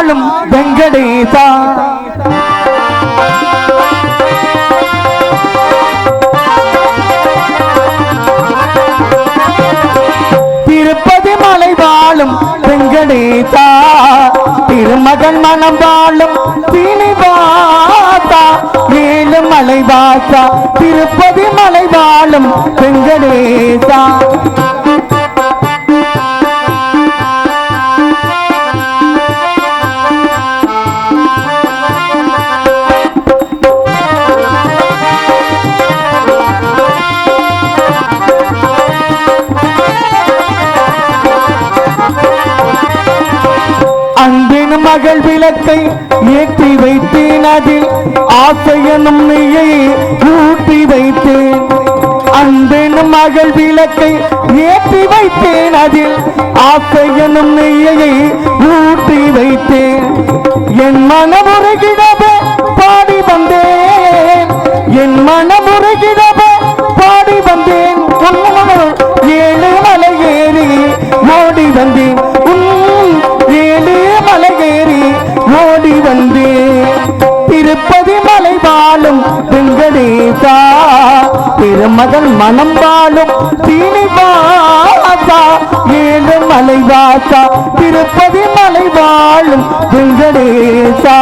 வாழும் வெங்கடேசா திருப்பதி மலை வாழும் வெங்கடேசா திருமகன் மனம் வாழும் சீனிவாசா ஏழு மலை வாசா திருப்பதி மலை வாழும் வெங்கடேசா மகள் விளக்கை ஏற்றி வைத்தேன் அதில் ஆசையனும் நெய்யை ஊற்றி வைத்தேன் அன்பெனும் மகள் விளக்கை ஏற்றி வைத்தேன் அதில் ஆசையனும் நெய்யை ஊற்றி வைத்தேன் என் மனமுருகிடவே பாடி வந்தேன் என் மனமுருகிடவே பாடி வந்தேன் ஏழு மலை ஏறி ஓடி வந்தேன் ஏழு மலையேறி ஓடி வந்தே திருப்பதி மலை வாழும் வெங்கடேசா திருமகன் மனம் வாழும் சீனிவாசா ஏழு மலை வாசா திருப்பதி மலை வாழும் வெங்கடேசா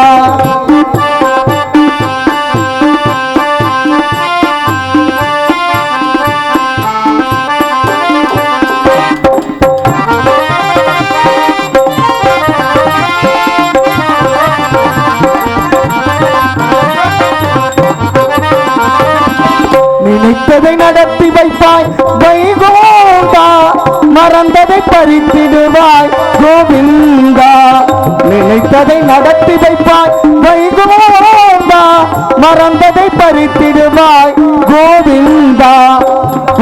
நினைத்ததை நடத்தி வைப்பாய் வைகுண்டா மறந்ததை பறித்திடுவாய் கோவிந்தா நினைத்ததை நடத்தி வைப்பாய் வைகுண்டா மறந்ததை பறித்திடுவாய் கோவிந்தா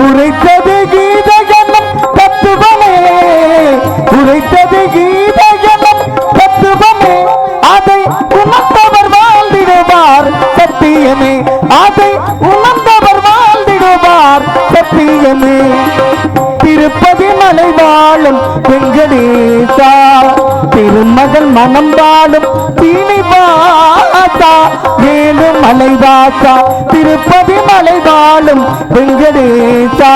உரைத்தது கீதகனம் தத்துவமே உரைத்தது கீதகனம் தத்துவமே அதை உணர்ந்தவர் வாழ்ந்திடுவார் சத்தியமே அதை உணர்ந்தவர் வாழ்ந்திடுவார் சத்தியமே திருப்பதி மலை வாழும் வெங்கடேசா திருமகன் மனம் வாழும் சீனிவாசா ஏழு மலை வாசா திருப்பதி மலை வாழும் வெங்கடேசா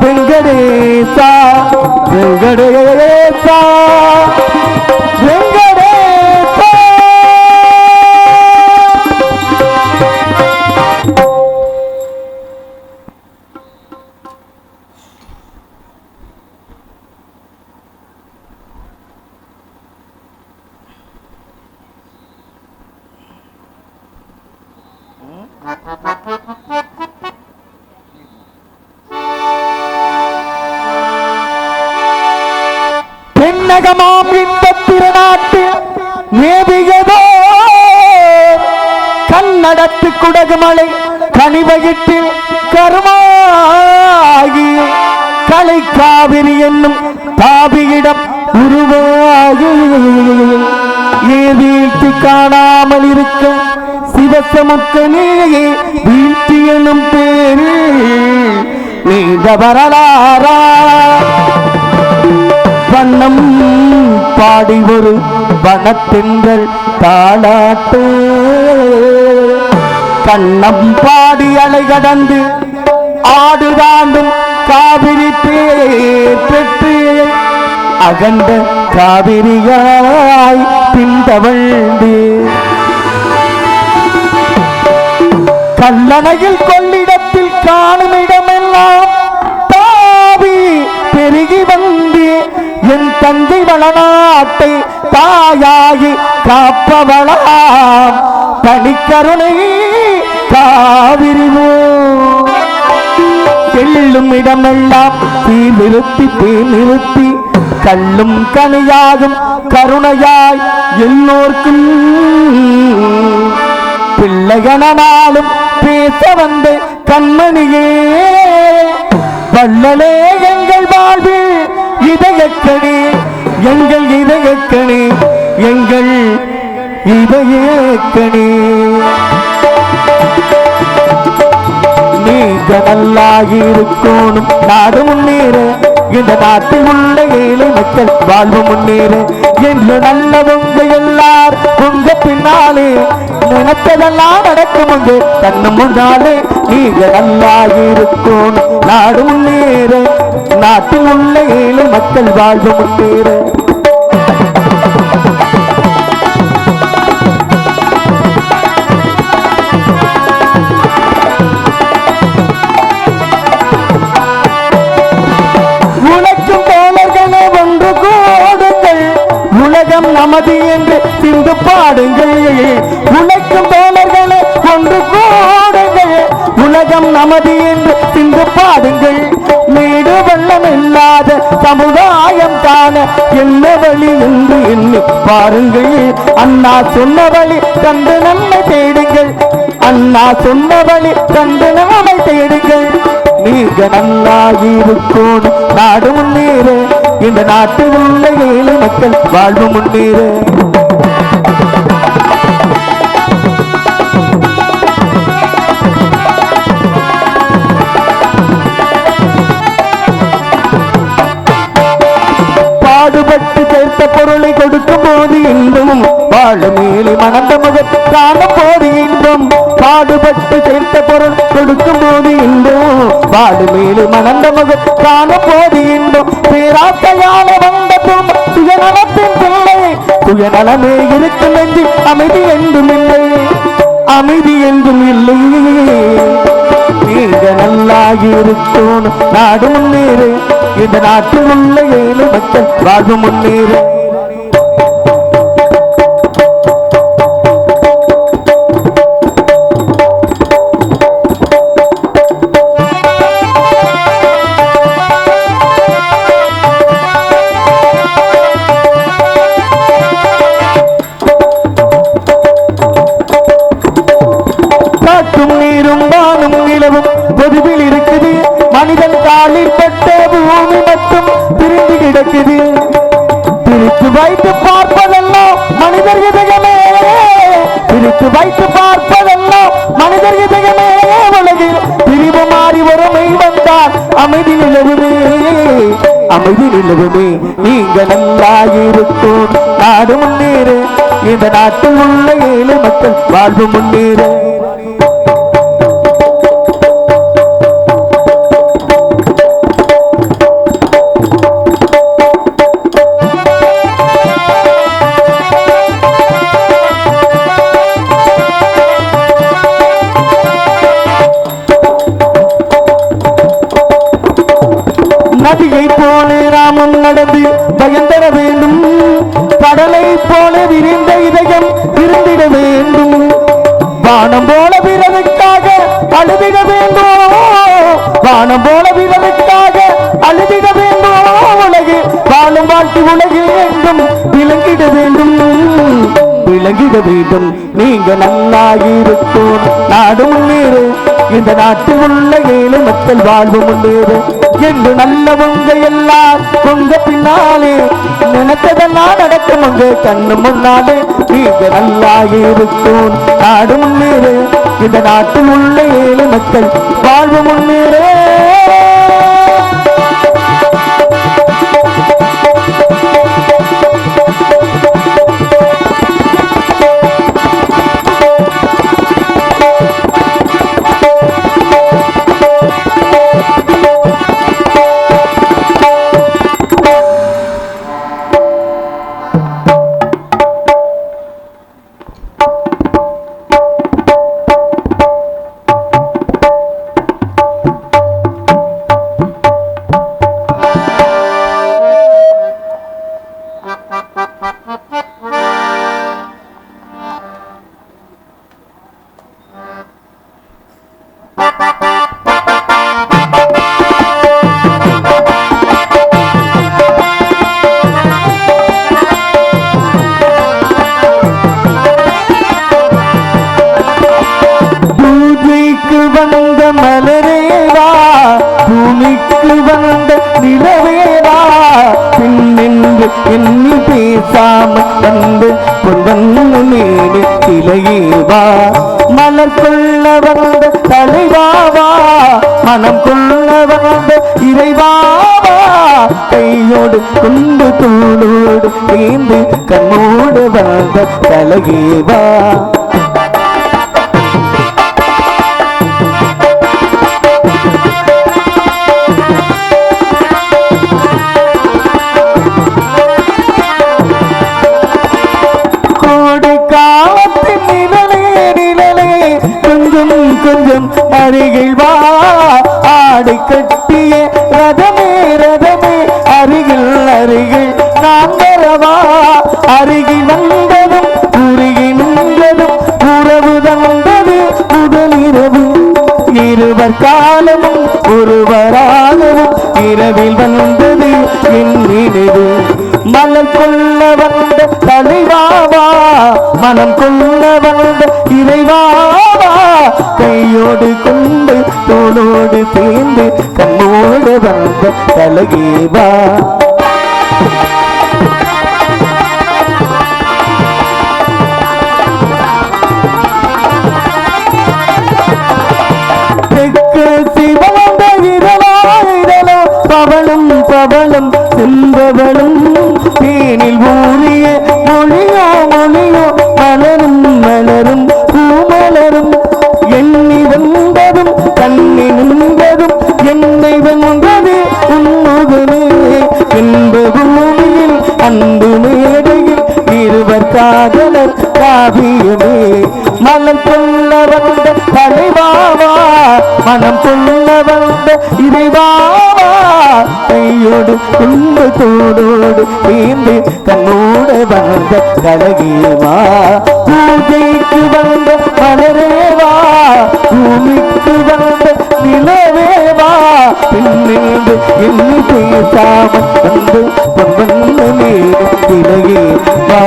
வெங்கடேசா வெங்கடேசா வெங்கடேசா தென்னகமாம் இன்பத் திருநாட்டில் மேவியதோ கண்ணடத்து குடகுமலை கனிவகிட்டில் கருமாகி கலை காவிரி என்னும் தாபியிடம் உருவாகி வீழ்த்தி காணாமல் இருக்க சிவசமுக்கனே வீழ்த்தி எனும் பேரு நீண்ட வரலாறா வண்ணம் பாடி ஒரு வனத்தெங்கள் தாளாட்டு கண்ணம் பாடி அலை கடந்து ஆடு தாண்டும் காவிரி பேர் பெற்று அகண்ட காவிரியாய் பின்தவழ்ந்து கல்லணையில் கொள்ளிடத்தில் காணும் இடமெல்லாம் தாவி பெருகி வந்து என் தந்தை வளநாட்டை தாயாகி காப்பவளாம் தனிக்கருணை காவிரிவோ செல்லும் இடமெல்லாம் தீ நிறுத்தி கல்லும் கனியாகும் கருணையாய் எல்லோர்க்கும் பிள்ளைகனாலும் பேச வந்த கண்மணியே வள்ளலே எங்கள் வாழ்வில் இதயக்கணி எங்கள் இதயக்கணி எங்கள் இதயக்கணி நீங்க நல்லாயிருக்கணும் நாடு முன்னேற இந்த நாட்டில் உள்ள ஏழை மக்கள் வாழ்வு முன்னேற என்று நல்லவங்க எல்லார் உங்க பின்னாலே நினைத்ததெல்லாம் நடக்கும் உங்க கண்ணு முன்னாலே நீங்க நல்லா இருக்கும் நாடு முன்னேற நாட்டில் உள்ள ஏழை மக்கள் வாழ்வு முன்னேற நமது என்று சிந்து பாடுங்கள் உழைக்கும் தோழர்களே ஒன்று கூடுங்கள் உலகம் நமது என்று சிந்து பாடுங்கள் மேடு வெள்ளம் இல்லாத சமுதாயம் காண என்ன வழி என்று எண்ணி பாருங்கள் அண்ணா சொன்ன வழி கண்டு நம்மை தேடுங்கள் அண்ணா சொன்ன வழி கண்டு நம்மை தேடுங்கள் நீங்க நல்லா இருக்கும் நாடு முன்னேற இந்த நாட்டில் உள்ள ஏழை மக்கள் வாழ்வு முன்னேற பாடுபட்டு சேர்த்த பொருளை கொடுக்கும் போது இன்பமும் வாழ மேலே மணந்த முகம் காண போது இன்பம் பாடுபட்டு சேர்த்த பொருள் கொடுக்கும் போது இன்பம் வாழ மேலே மணந்த முகம் காண போது இன்பம் பேராசையால வந்த சுயநலத்தின் பிள்ளை சுயநலமே இருக்கும் என்று அமைதி என்றும் இல்லை அமைதி என்றும் இல்லை நீங்க நல்லா இருக்கும் நாடு முன்னேறு இந்த நாட்டில் உள்ள ஏழை மக்கள் வாழ்வு முன்னேறு பொதுவில் இருக்குது மனிதன் காலில் பட்ட பூமி மட்டும் பிரிந்து கிடக்குது பிரித்து வைத்து பார்ப்பதெல்லாம் மனிதர் இதயமே பிரித்து வைத்து பார்ப்பதெல்லாம் மனிதர் இதயமே உலகில் பிரிவு மாறி ஒருமை வந்தால் அமைதி நிலவுமே அமைதி நிலவுமே நீங்க நல்லா இருக்கும் நாடு முன்னேறு இந்த நாட்டில் உள்ள ஏழை மக்கள் வாழ்வு முன்னேறு நதியை போல ராமம் நடந்து பயந்தர வேண்டும் கடலை போல விரிந்த இதயம் விருந்திட வேண்டும் வானம் போல வீரருக்காக அழுதிட வேண்டும் வானம் போல வீரருக்காக அழுதிட வேண்டும் உலகில் வாழும் வாழ்க்கை உலகில் என்றும் விளங்கிட வேண்டும் விளங்கிட வேண்டும் நீங்க நல்லா இருக்கும் நாடு முன்னேறு இந்த நாட்டில் உள்ள ஏழை மக்கள் வாழ்வு முன்னேறு என்று நல்லவங்க எல்லாம் உங்க பின்னாலே நினைத்ததெல்லாம் நடக்கும் உங்க கண்ணு முன்னாலே நீங்க நல்லா இருக்கும் நாடு முன்னேறு இந்த நாட்டில் உள்ள ஏழை மக்கள் வாழ்வு முன்னேறு வந்த மலரேவா பூமிக்கு வந்த நிலவேவா பின்னென்று எண்ணி பேசாம வந்து பொன்வண்ணு மேலே கிளையேவா மலர் கொள்ள வந்த தலைவாவா மனம் கொள்ள வந்த இறைவாவா கையோடு குண்டு தூளோடு தீந்து கண்ணோடு வந்த கலகேவா கொஞ்சம் அருகில் வா ஆடு கட்டிய ரதமே ரதமே அருகில் அருகில் நான் வரவா அருகில் வந்ததும் உருகி நின்றதும் உறவு தந்தது முதலிரவு இருவர் காலமும் ஒருவராகவும் இரவில் வந்தது என் நினைவு மலர் கொள்ள வந்த தலைவாவா மனம் கொள்ள வந்த இறைவாவா கையோடு கொண்டு தோளோடு சேர்ந்து கண்ணோடு வந்த கலகேவா சிவந்த இரவாயிரலோ பவளும் பவளும் செம்பவளும் தேனில் ஊறிய மொழியோ மொழியோ மலரும் மலரும் பூமலரும் எண்ணி வந்ததும் கண்ணி நின்றதும் என்னை வந்தது உன்முகமே என்ப பூமியில் அன்பு மேடையில் இருவர் காதலர் காவியமே மலர் கொள்ள வந்த தலைவாவா மனம் கொள்ள வந்த இறைவாவா கையோடு குண்டு தோடோடு சேர்ந்து கண்ணோடு வந்த கலகேவா பூஜைக்கு வந்த மலரேவா பூமிக்கு வந்த நிலவேவா பின்னேந்து எண்ணி பேசாமல் வந்து பொன்வண்ண மேலும் திலகேவா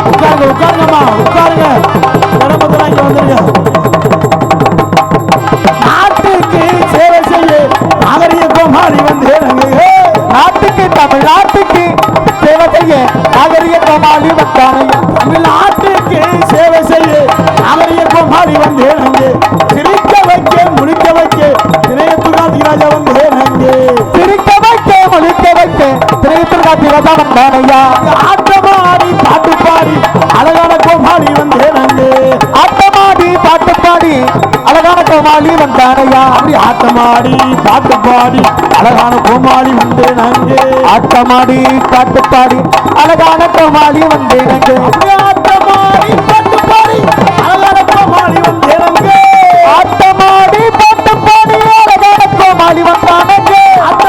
உட்காருங்கம்மா உட்காருங்க நாட்டுக்கு சேவை செய்ய நாகரிக கோமாளி வந்தேன் நாட்டுக்கு தமிழ்நாட்டுக்கு சேவை செய்ய நாகரிக கோமாளி வந்தானே தமிழ்நாட்டுக்கு சேவை செய்ய நாகரிக கோமாளி வந்தேன் அங்கே சிரிக்க வைக்க முழிக்க வைக்க திரையத்துகாதி ராஜா வந்தேன் அங்கே சிரிக்க வைக்க முழிக்க வைக்க திரையத்துகாதி ராஜா வந்தானையா ஆட்டமாடி பாட்டு பாடி அழகான கோமாளி வந்தேன் அங்கே ஆட்டமாடி பாட்டு பாடி அழகான கோமாளி வந்தானையா அப்படி ஆட்டமாடி பாட்டு பாடி அழகான கோமாளி வந்தேன் அங்கே ஆட்டமாடி பாட்டு பாடி அழகான கோமாளி வந்தேன் அங்கே ஆட்டமாடி பாட்டு பாடி அழகான கோமாளி வந்தேன் அங்கே ஆட்டமாடி பாட்டு பாடி அழகான கோமாளி வந்தானே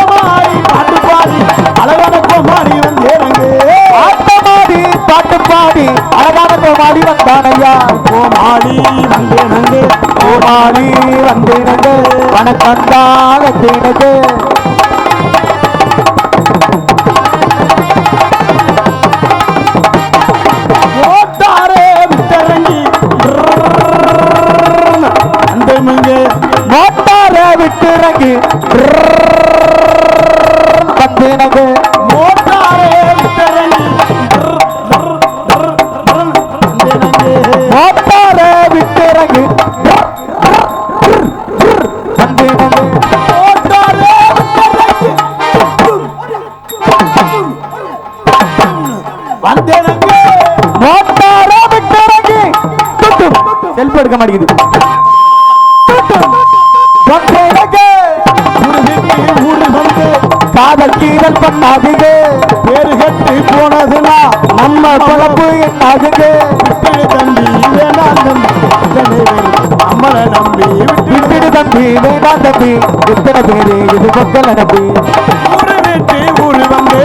ஆட்டமாடி பாட்டு பாடி அழகான கோமாளி வந்தேன் அங்கே ஆட்டமாடி பாட்டு பாடி அழகான கோமாளி வந்தானையா கோமாளி வந்தேன் அங்கே கோமாளி வந்தேன் அங்கே வணக்கம் தான் வந்தேன் மோட்டாரே விட்டரங்கி மோட்டாரே விட்டுறங்கி வந்தேனகு மோட்டாரே விட்டரங்கி மோட்டாரே விட்டுறங்கி வந்தேனகு மோட்டாரே விட்டரங்கி வந்தேனகு மோட்டாரே விட்டரங்கி செல்ஃப் எடுக்க மாட்டேங்குது காதல் கீரல் பண்ணாதீங்க பேரு கட்டி போனதுனா நம்ம பழப்பு என்னாகுங்க தம்பி வேண்டாம் தம்பி நம்மளை நம்பி விட்டுடு தம்பி வேண்டாம் தம்பி எத்தனை பேரு இது பொங்கல நம்பி ஊரு விட்டு ஊரு வந்து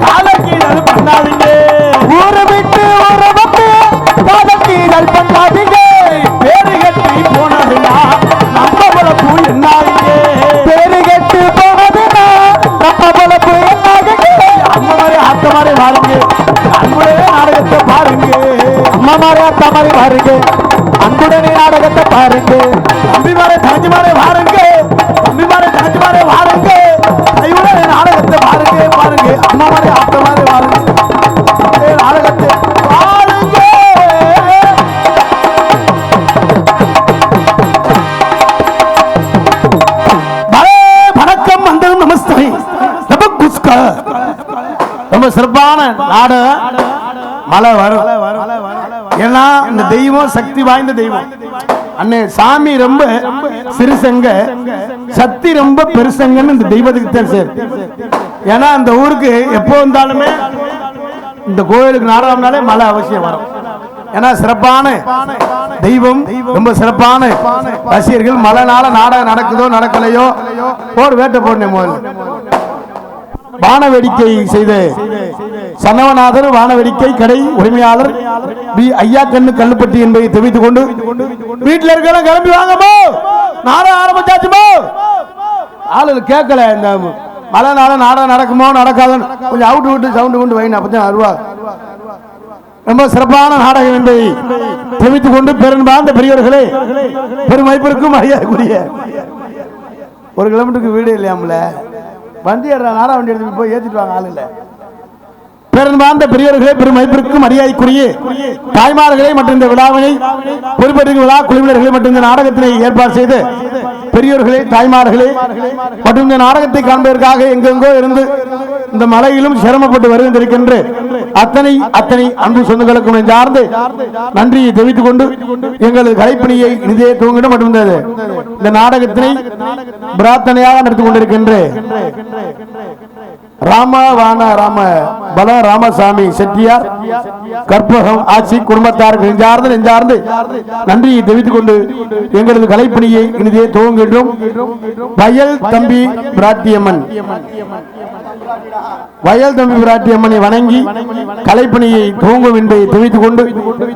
காதல் கீரல் பண்ணாதீங்க ஊரு விட்டு ஊரு வந்து காதல் கீரல் பண்ணாதீங்க பேரு கட்டி போனதுனா நம்ம பழப்பு என்னாகுங்க பேரு கட்டி போனதுனா நம்ம பழப்பு என்னாகுங்க அம்மா மாதிரி ஆத்த மாதிரி பாருங்க அன்புடனே நாடகத்தை பாருங்க அம்மா மாதிரி ஆத்த மாதிரி பாருங்க அன்புடனே நாடகத்தை பாருங்க தம்பி மாதிரி தனஞ்சு மாதிரி பாருங்க தம்பி மாதிரி தனஞ்சு மாதிரி பாருங்க கையுடனே நாடகத்தை பாருங்க பாருங்க அம்மா மாதிரி ஆத்த மாதிரி பாருங்க நாடகத்தை பாருங்க சிறப்பான நாடகம் மழை வரும். ஏன்னா இந்த தெய்வம் சக்தி வாய்ந்த தெய்வம். அண்ணே சாமி ரொம்ப சிறுசங்க, சக்தி ரொம்ப பெருசங்கன்னு இந்த தெய்வத்துக்கு தான் சேர். ஏன்னா அந்த ஊருக்கு எப்போ வந்தாலுமே இந்த கோயிலுக்கு நாடகம்னாலே மழை அவசியம் வரும். ஏன்னா சிறப்பான தெய்வம், ரொம்ப சிறப்பான ரசிகர்கள். மழைனால நாடகம் நடக்குதோ நடக்கலையோ போர் வேட்டை போடணும். முதல்ல வான வேடிக்கை செய்த சனவநாதர் வான வேடிக்கை கடை உரிமையாளர் பி ஐயா கண்ணு கல்லுப்பட்டி என்பதை தெரிவித்துக் கொண்டு வீட்டில் இருக்கிற கிளம்பி வாங்கப்போ, நாடகம் ஆரம்பிச்சாச்சுமோ. ஆளு கேட்கல, இந்த மழைனால நாடகம் நடக்குமோ நடக்காதுன்னு கொஞ்சம் அவுட்டு விட்டு சவுண்டு கொண்டு வைன அப்பதான் அருவா. ரொம்ப சிறப்பான நாடகம் என்பதை தெரிவித்துக் கொண்டு பெரும்பாந்த பெரியவர்களே, பெருமைப்பிற்கும் ஐயாக்குரிய 1 கிலோமீட்டருக்கு வீடு இல்லையாமல வண்டி நாடா வண்டி எடுத்து போய் ஏற்றிட்டு வாங்க. ஆள் இல்லை. பெரும்பாந்த பெரியவர்களே, பெருமைப்பிற்கும் மரியாதைக்குரிய தாய்மார்களே மற்றும் இந்த விழாவினை பொறுப்பேற்கும் விழா குழுவினர்களே மற்றும் இந்த நாடகத்தினை ஏற்பாடு செய்து பெரியோர்களே, தாய்மார்களே மற்றும் இந்த நாடகத்தை காண்பதற்காக எங்கெங்கோ இருந்து இந்த மலையிலும் சிரமப்பட்டு வருகின்ற அத்தனை அன்பு சொந்தங்களுக்கும் சார்ந்து நன்றியை தெரிவித்துக் கொண்டு எங்களது கலைப்பணியை இனிதே துவங்கிட மற்றும் இந்த நாடகத்தினை பிரார்த்தனையாக நடத்தி கொண்டிருக்கின்ற ராமசாமி செட்டியார் கற்பகம் ஆட்சி குடும்பத்தாருக்கு நெஞ்சார்ந்து நன்றியை தெரிவித்துக் கொண்டு எங்களது கலைப்பணியை இனிதே துவங்குகின்றோம். வயல் தம்பி பிராட்டியம்மனை வணங்கி கலைப்பணியை துவங்கும் என்பதை தெரிவித்துக் கொண்டு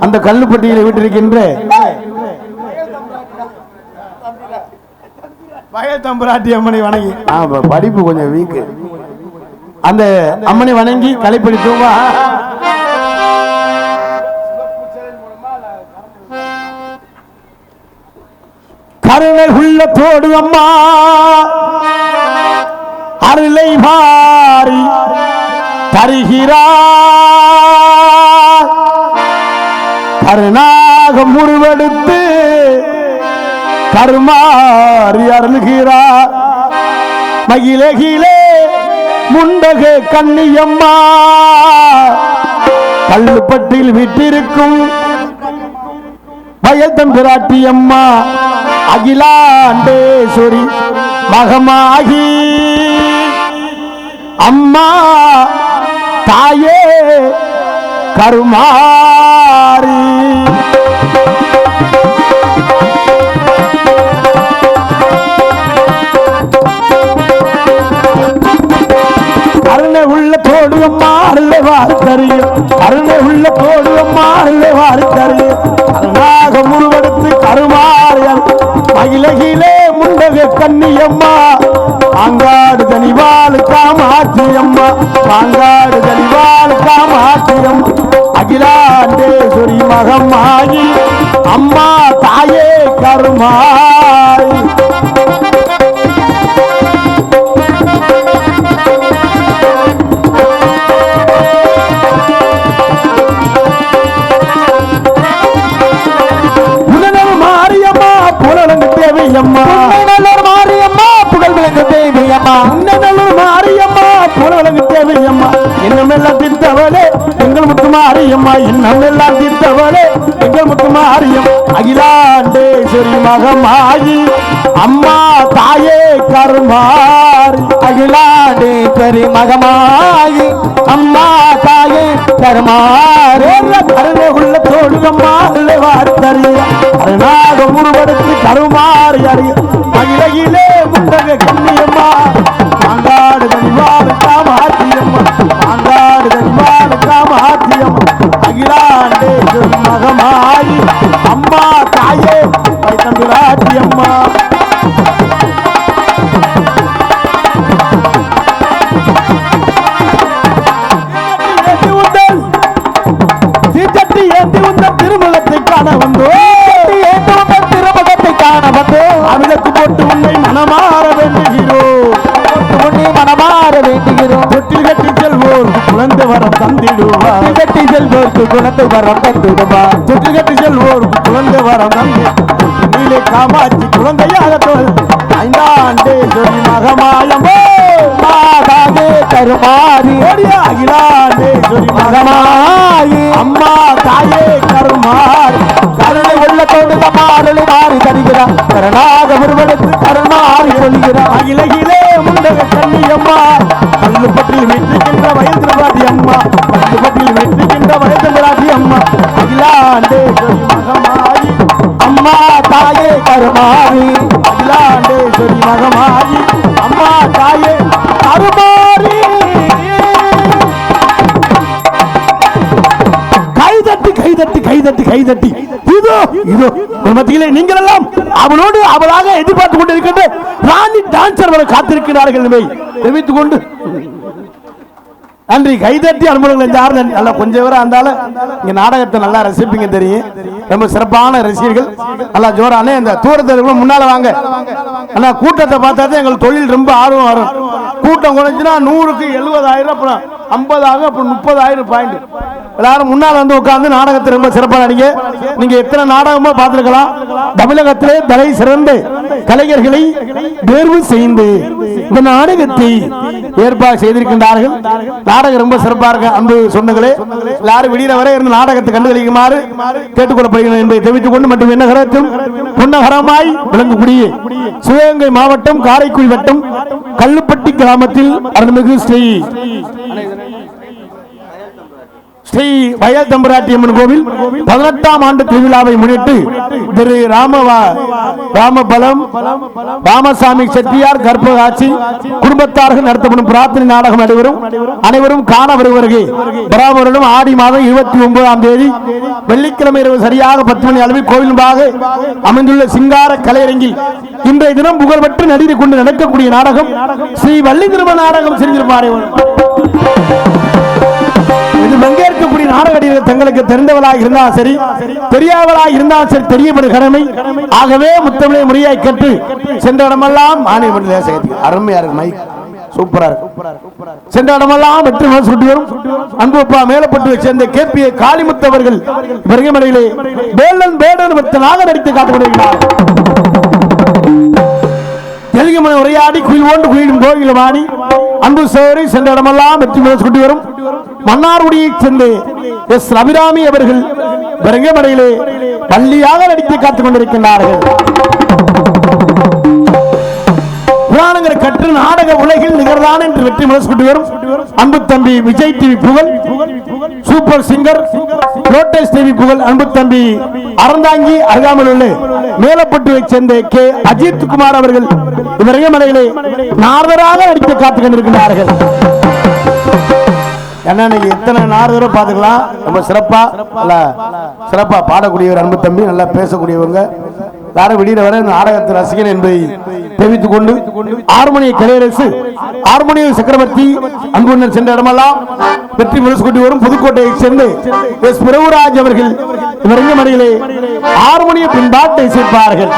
அந்த கல்லுப்பட்டியில் விட்டிருக்கின்ற வயல் தம்பிராட்டி அம்மனை வணங்கி, படிப்பு கொஞ்சம் வீக்கு, அந்த அம்மனை வணங்கி கலைப்பணி தூங்க கருணை உள்ளத்தோடு அம்மா அருளை மாறி தருகிறார். கருணாக முருவெடுத்து கருமாறி அருள்கிறார். மகிழகிலே முண்டக கண்ணியம்மா கல்லுப்பட்டில் விட்டிருக்கும் வயதம் பிராட்டி அம்மா அகிலாண்டேஸ்வரி மகமாகி அம்மா தாயே கருமாரி அருணை உள்ள தோடு அம்மா அருளை வார்த்தறியும், அருணை உள்ள தோடு அம்மா அருளை வார்த்தறியும். அருணாக முருவெடுத்து கருமாறியல் மகிழகிலே முண்டக கண்ணியம்மா பாங்காடு தனிவாள் காமாட்சியம்மா, பாங்காடு தனிவாள் காமாட்சியம்மா அகிலாண்டேஸ்வரி மகமாகி அம்மா தாயே கருமாரி. மாரியம்மா புகழ்விளங்கு தேவியம்மா, மாரியம்மா புகழ்விளங்கு தேவியம்மா, இன்னமெல்லாம் தீர்த்தவளே எங்கள் முத்து மாரியம்மா, இன்னமெல்லாம் தீர்த்தவளே எங்கள் முத்து மாரியம் அகிலாண்டேஸ்வரி மகமாகி அம்மா தாயே கருமாரி. அகிலாண்டேஸ்வரி மகமாகி அம்மா தாயே கருமாரி. கருணை உள்ள தோடுகம்மா வார்த்தறிய அருணாக முருவெடுத்து கருமாறி அறிய மகிழகிலே முண்டக கண்ணியம்மா மாங்காடு தனிவாள் காமாட்சியம்மா, மாங்காடு தனிவாள் காமாட்சியம்மா அகிலாண்டேஸ்வரி மகமாயி அம்மா தாயே வைத்தம்பிராட்டியம்மா. திருமுகத்தை காண வந்தோ அமிலத்து போட்டு உன்னை மனமாற வேண்டுகிறோம், தொட்டில் கட்டி செல்வோர் குழந்தை வரம் தந்திடுவார், கட்டி செல்வோருக்கு குழந்தை வரம் தந்திடுவார், தொட்டில் கட்டி செல்வோர் குழந்தை வரம் தந்து நீலே காமாட்சி குழந்தையாக ஐந்தாண்டே சொல்லி மகமாயமோ மாதாவே கருமாரி அகிலாண்டேஸ்வரி மகமாயி அம்மா தாயே கருமாரி கருணை உள்ள தோடுதம்மா அருளை மாறி தருகிறார் கருணாக ஒருவனுக்கு கருமாறி சொல்கிறார் அகிலகிலே முண்டக கண்ணியம்மா கல்லுப்பட்டில் வெற்றிக்கின்ற வயதிராதி அம்மா கல்லுப்பட்டில் வெற்றிக்கின்ற வயதிராதி அம்மா அகிலாண்டேஸ்வரி மகமாயி அம்மா தாயே கருமாரி அகிலாண்டேஸ்வரி மகமாயி அம்மா தாயே கருமாரி கைதட்டி கைதட்டி கைதட்டி கைதட்டி இதோ இதோ மத்தியிலே நீங்கள் எல்லாம் அவளோடு அவளாக எதிர்பார்த்து கொண்டிருக்கின்ற ராணி டான்சர் வர காத்திருக்கிறார்கள் என்பதை தெரிவித்துக் கொண்டு நன்றி. கைதட்டி அனுபவங்கள் யாரும் நல்லா கொஞ்சம் பேரா இருந்தாலும் இங்க நாடகத்தை நல்லா ரசிப்பீங்க தெரியும். ரொம்ப சிறப்பான ரசிகர்கள் நல்லா ஜோரானே இந்த தூரத்தில் முன்னால வாங்க. ஆனா கூட்டத்தை பார்த்தா எங்களுக்கு தொழில் ரொம்ப ஆர்வம் வரும். கூட்டம் குறைஞ்சுன்னா 100க்கு 70,000 அப்புறம் 50,000 அப்புறம் 30,000 பாயிண்ட். எல்லாரும் முன்னால் வந்து உட்கார்ந்து நாடகத்தை ரொம்ப சிறப்பாக நடிங்க. நீங்க எத்தனை நாடகமோ பார்த்திருக்கலாம். தமிழகத்திலே தலை சிறந்த கலைஞர்களை தேர்வு செய்து இந்த நாடகத்தை ஏற்பாடு செய்திருக்கின்றார்கள். நாடகம் ரொம்ப சிறப்பாக இருக்கு. அன்பு சொந்தங்களே, எல்லாரும் விடிய வரை இருந்து நாடகத்தை கண்டுகளிக்குமாறு கேட்டுக்கொள்ளப்படுகிறது என்பதை தெரிவித்துக் கொண்டு மற்றும் என்னகரத்தும் புன்னகரமாய் விளங்கக்கூடிய சிவகங்கை மாவட்டம் காரைக்குடி வட்டம் கல்லுப்பட்டி கிராமத்தில் அருள்மிகு ஸ்ரீ வயல் தம்பராட்டி அம்மன் கோவில் 18ஆம் ஆண்டு திருவிழாவை முன்னிட்டு திரு ராமபலம் ராமசாமி செட்டியார் கர்ப்பகாட்சி குடும்பத்தார்கள் நடத்தப்படும் பிரார்த்தனை நாடகம் அனைவரும் காண வருவர்கள். பராமரிடம் ஆடி மாதம் 29ஆம் தேதி வெள்ளிக்கிழமை இரவு சரியாக 10 மணி அளவில் கோவில் முன்பாக அமைந்துள்ள சிங்கார கலையரங்கில் இன்றைய தினம் புகழ்பெற்று நடித்து கொண்டு நடக்கக்கூடிய நாடகம் ஸ்ரீ வள்ளி திருமண நாடகம் செஞ்சிருப்பாரு. பங்கேற்கக்கூடிய நாடகடிகள் தங்களுக்கு தெரிந்தவளாக இருந்தால் சரி, தெரியாதவளாக இருந்தால் சரி, தெரியப்படும் கடமை. ஆகவே முத்தமிழை முறையாய் கற்று சென்ற இடமெல்லாம் அருமையா இருக்கு. மைக் சூப்பரா இருக்கு. சென்ற இடமெல்லாம் வெற்றி சுட்டி வரும் அன்புப்பா மேலப்பட்டு சேர்ந்த கேபிஏ காளிமுத்தவர்கள் வருகைமடையிலே வேலன் வேடன் நாக நடித்து காட்டப்படுகிறார். தெலுங்குமனை உரையாடி குயில் ஓண்டு குயிலும் கோயிலும் ஆடி அன்பு சேரி சென்ற இடமெல்லாம் வெற்றி சுட்டி வரும் மன்னார்குடியை சேர்ந்து எஸ் அபிராமி அவர்கள் வருகைமடையிலே பள்ளியாக நடித்து காத்துக் கொண்டிருக்கின்றார்கள். புராணங்களை கற்று நாடக உலகில் நிகழ்தான் என்று வெற்றி முரசு வரும் அன்பு தம்பி விஜய் டிவி புகழ் சூப்பர் சிங்கர் லோட்டஸ் டிவி புகழ் அன்பு தம்பி அறந்தாங்கி அருகாமல் உள்ள மேலப்பட்டுவை சேர்ந்த கே அஜித் குமார் அவர்கள் வருகைமடையிலே நாரதராக நடித்து காத்துக் கொண்டிருக்கிறார்கள். என்ன நீங்க எத்தனை நாரதரோ பாத்துக்கலாம். ரொம்ப சிறப்பா பாடக்கூடியவர் அன்பு தம்பி, நல்லா பேசக்கூடியவங்க. யாரும் விடிய வரை நாடகத்தை ரசிகன் என்பதை தெரிவித்துக் கொண்டு ஹார்மோனிய கலையரசு ஹார்மோனிய சக்கரவர்த்தி அன்புடன் சென்ற இடமெல்லாம் வெற்றி முரசு வரும் புதுக்கோட்டையை சேர்ந்து எஸ் பிரபுராஜ் அவர்கள் இவரங்கமடையிலே ஹார்மோனிய பின்பாட்டை சேர்ப்பார்கள்.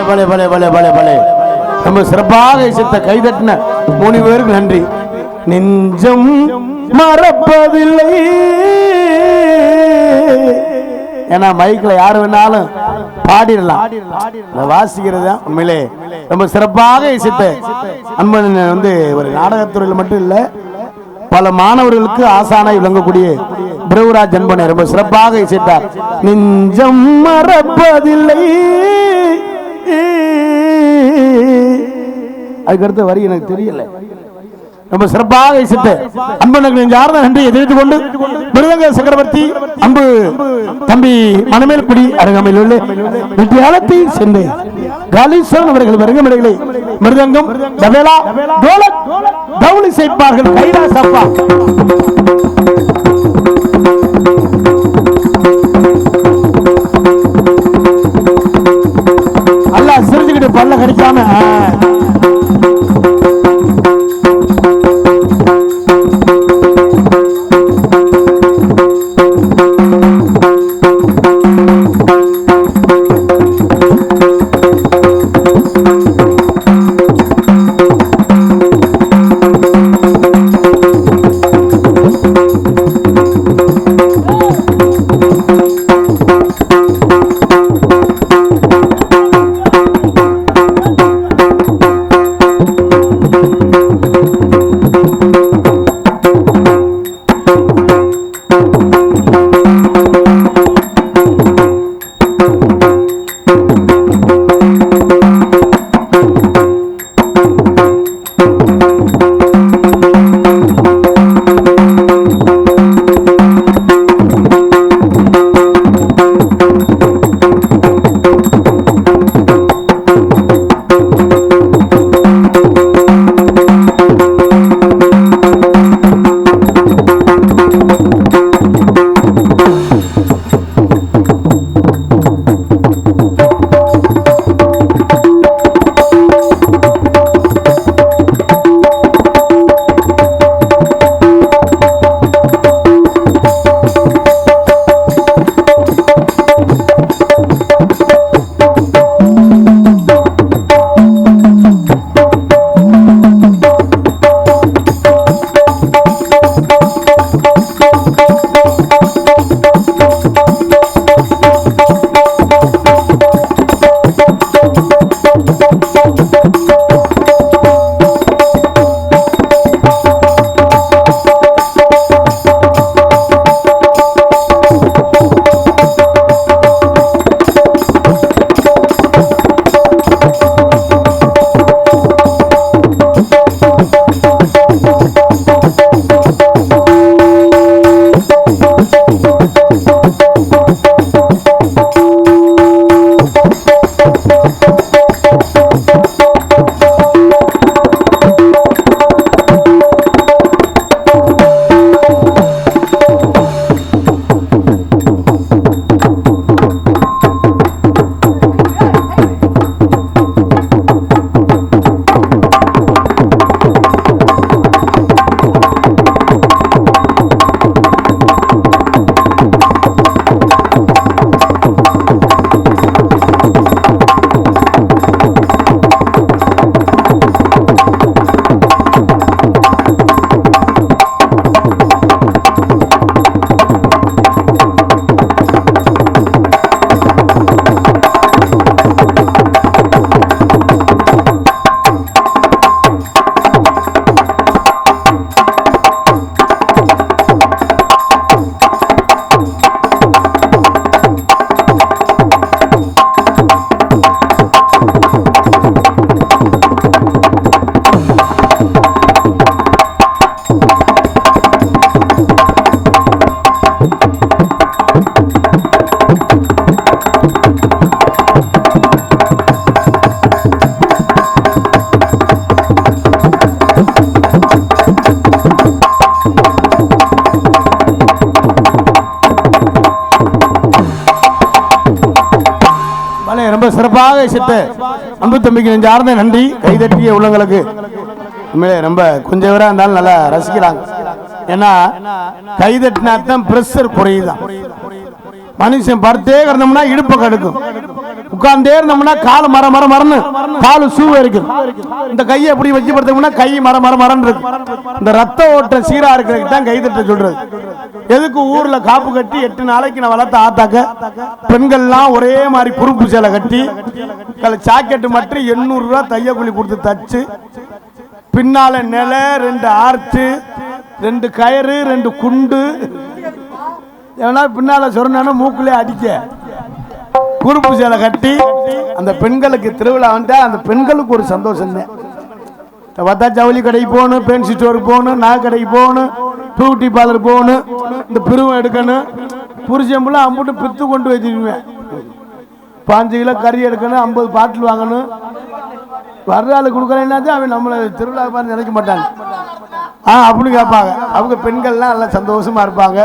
பலே பலே பலே பலே பலே. நம்ம சிறப்பாக இசைத்த கைதட்டின 3 பேருக்கு நன்றி. நெஞ்சம் மறப்பதில்லை. ஏன்னா மைக்ல யாரு வேணாலும் பாடிடலாம், வாசிக்கிறது தான் உண்மையிலே ரொம்ப சிறப்பாக இசைத்த அன்பன் வந்து ஒரு நாடகத்துறையில் மட்டும் இல்ல, பல மாணவர்களுக்கு ஆசானாய் விளங்கக்கூடிய பிரபுராஜ் அன்பனை ரொம்ப சிறப்பாக இசைத்தார். நெஞ்சம் மறப்பதில்லை. அதுக்கடுத்த வரி எனக்கு தெரியல. ரொம்ப சிறப்பாக இசைத்த அன்பனுக்கு நெஞ்சார்ந்த நன்றியை தெரிவித்துக் கொண்டு மிருதங்க சக்கரவர்த்தி அன்பு தம்பி மணமேல்குடி அருகாமையில் உள்ள வித்தியாலத்தை சென்று காலீஸ்வரன் அவர்கள் வருகமிடைகளை மிருதங்கம் தபேலா டோலக் தவுளி சேர்ப்பார்கள். கைலாஸ் அப்பா அல்ல சிரிச்சுக்கிட்டு பல்ல கடிக்காம ரொம்ப சிறப்பாக இசைத்த அன்பு தம்பிக்கு நெஞ்சார்ந்த நன்றி. கைதட்டிய உள்ளங்களுக்கு உண்மையிலே ரொம்ப கொஞ்சம் பேரா இருந்தாலும் நல்லா ரசிக்கிறாங்க. ஏன்னா கைதட்டினா தான் பிரஷர் குறையுதான். மனுஷன் படுத்தே கிடந்தோம்னா இடுப்பை கடுக்கும். உட்கார்ந்தே இருந்தோம்னா கால் மரன்னு காலு சூவ இருக்கு. இந்த கையை எப்படி வச்சு படுத்தோம்னா கை மரன்னு இருக்கு. இந்த ரத்த ஓட்டம் சீரா இருக்கிறதுக்கு தான் கை தட்ட சொல்றது. எதுக்கு ஊர்ல காப்பு கட்டி 8 நாளைக்கு நான் வளர்த்த ஆத்தாக்க பெண்கள்லாம் ஒரே மாதிரி குறுப்பு சேலை கட்டி ஜாக்கெட்டு மட்டும் 800 ரூபாய் தையக்கூலி கொடுத்து தச்சு பின்னால நிலை 2 ஆர்ச்சு 2 கயிறு 2 குண்டு எவனா பின்னால சொன்னா மூக்குலே அடிக்க குறுப்பு சேலை கட்டி அந்த பெண்களுக்கு திருவிழா வந்தா அந்த பெண்களுக்கு ஒரு சந்தோஷம் தான். பார்த்தா ஜவுளி கடைக்கு போகணும், பென்சி ஸ்டோருக்கு போகணும், நகை கடைக்கு போகணும், பியூட்டி பார்லர் போகணும், இந்த பிரிவம் எடுக்கணும், புரிச்சம்புல அம்புட்டு பித்து கொண்டு வச்சிருவேன். 5 கிலோ கறி எடுக்கணும், 50 பாட்டில் வாங்கணும். வர்ற ஆளு கொடுக்கலன்னா அவன் நம்மளை திருவிழா மாதிரி நினைக்க மாட்டாங்க. அப்படின்னு கேட்பாங்க. அவங்க பெண்கள்லாம் நல்லா சந்தோஷமா இருப்பாங்க.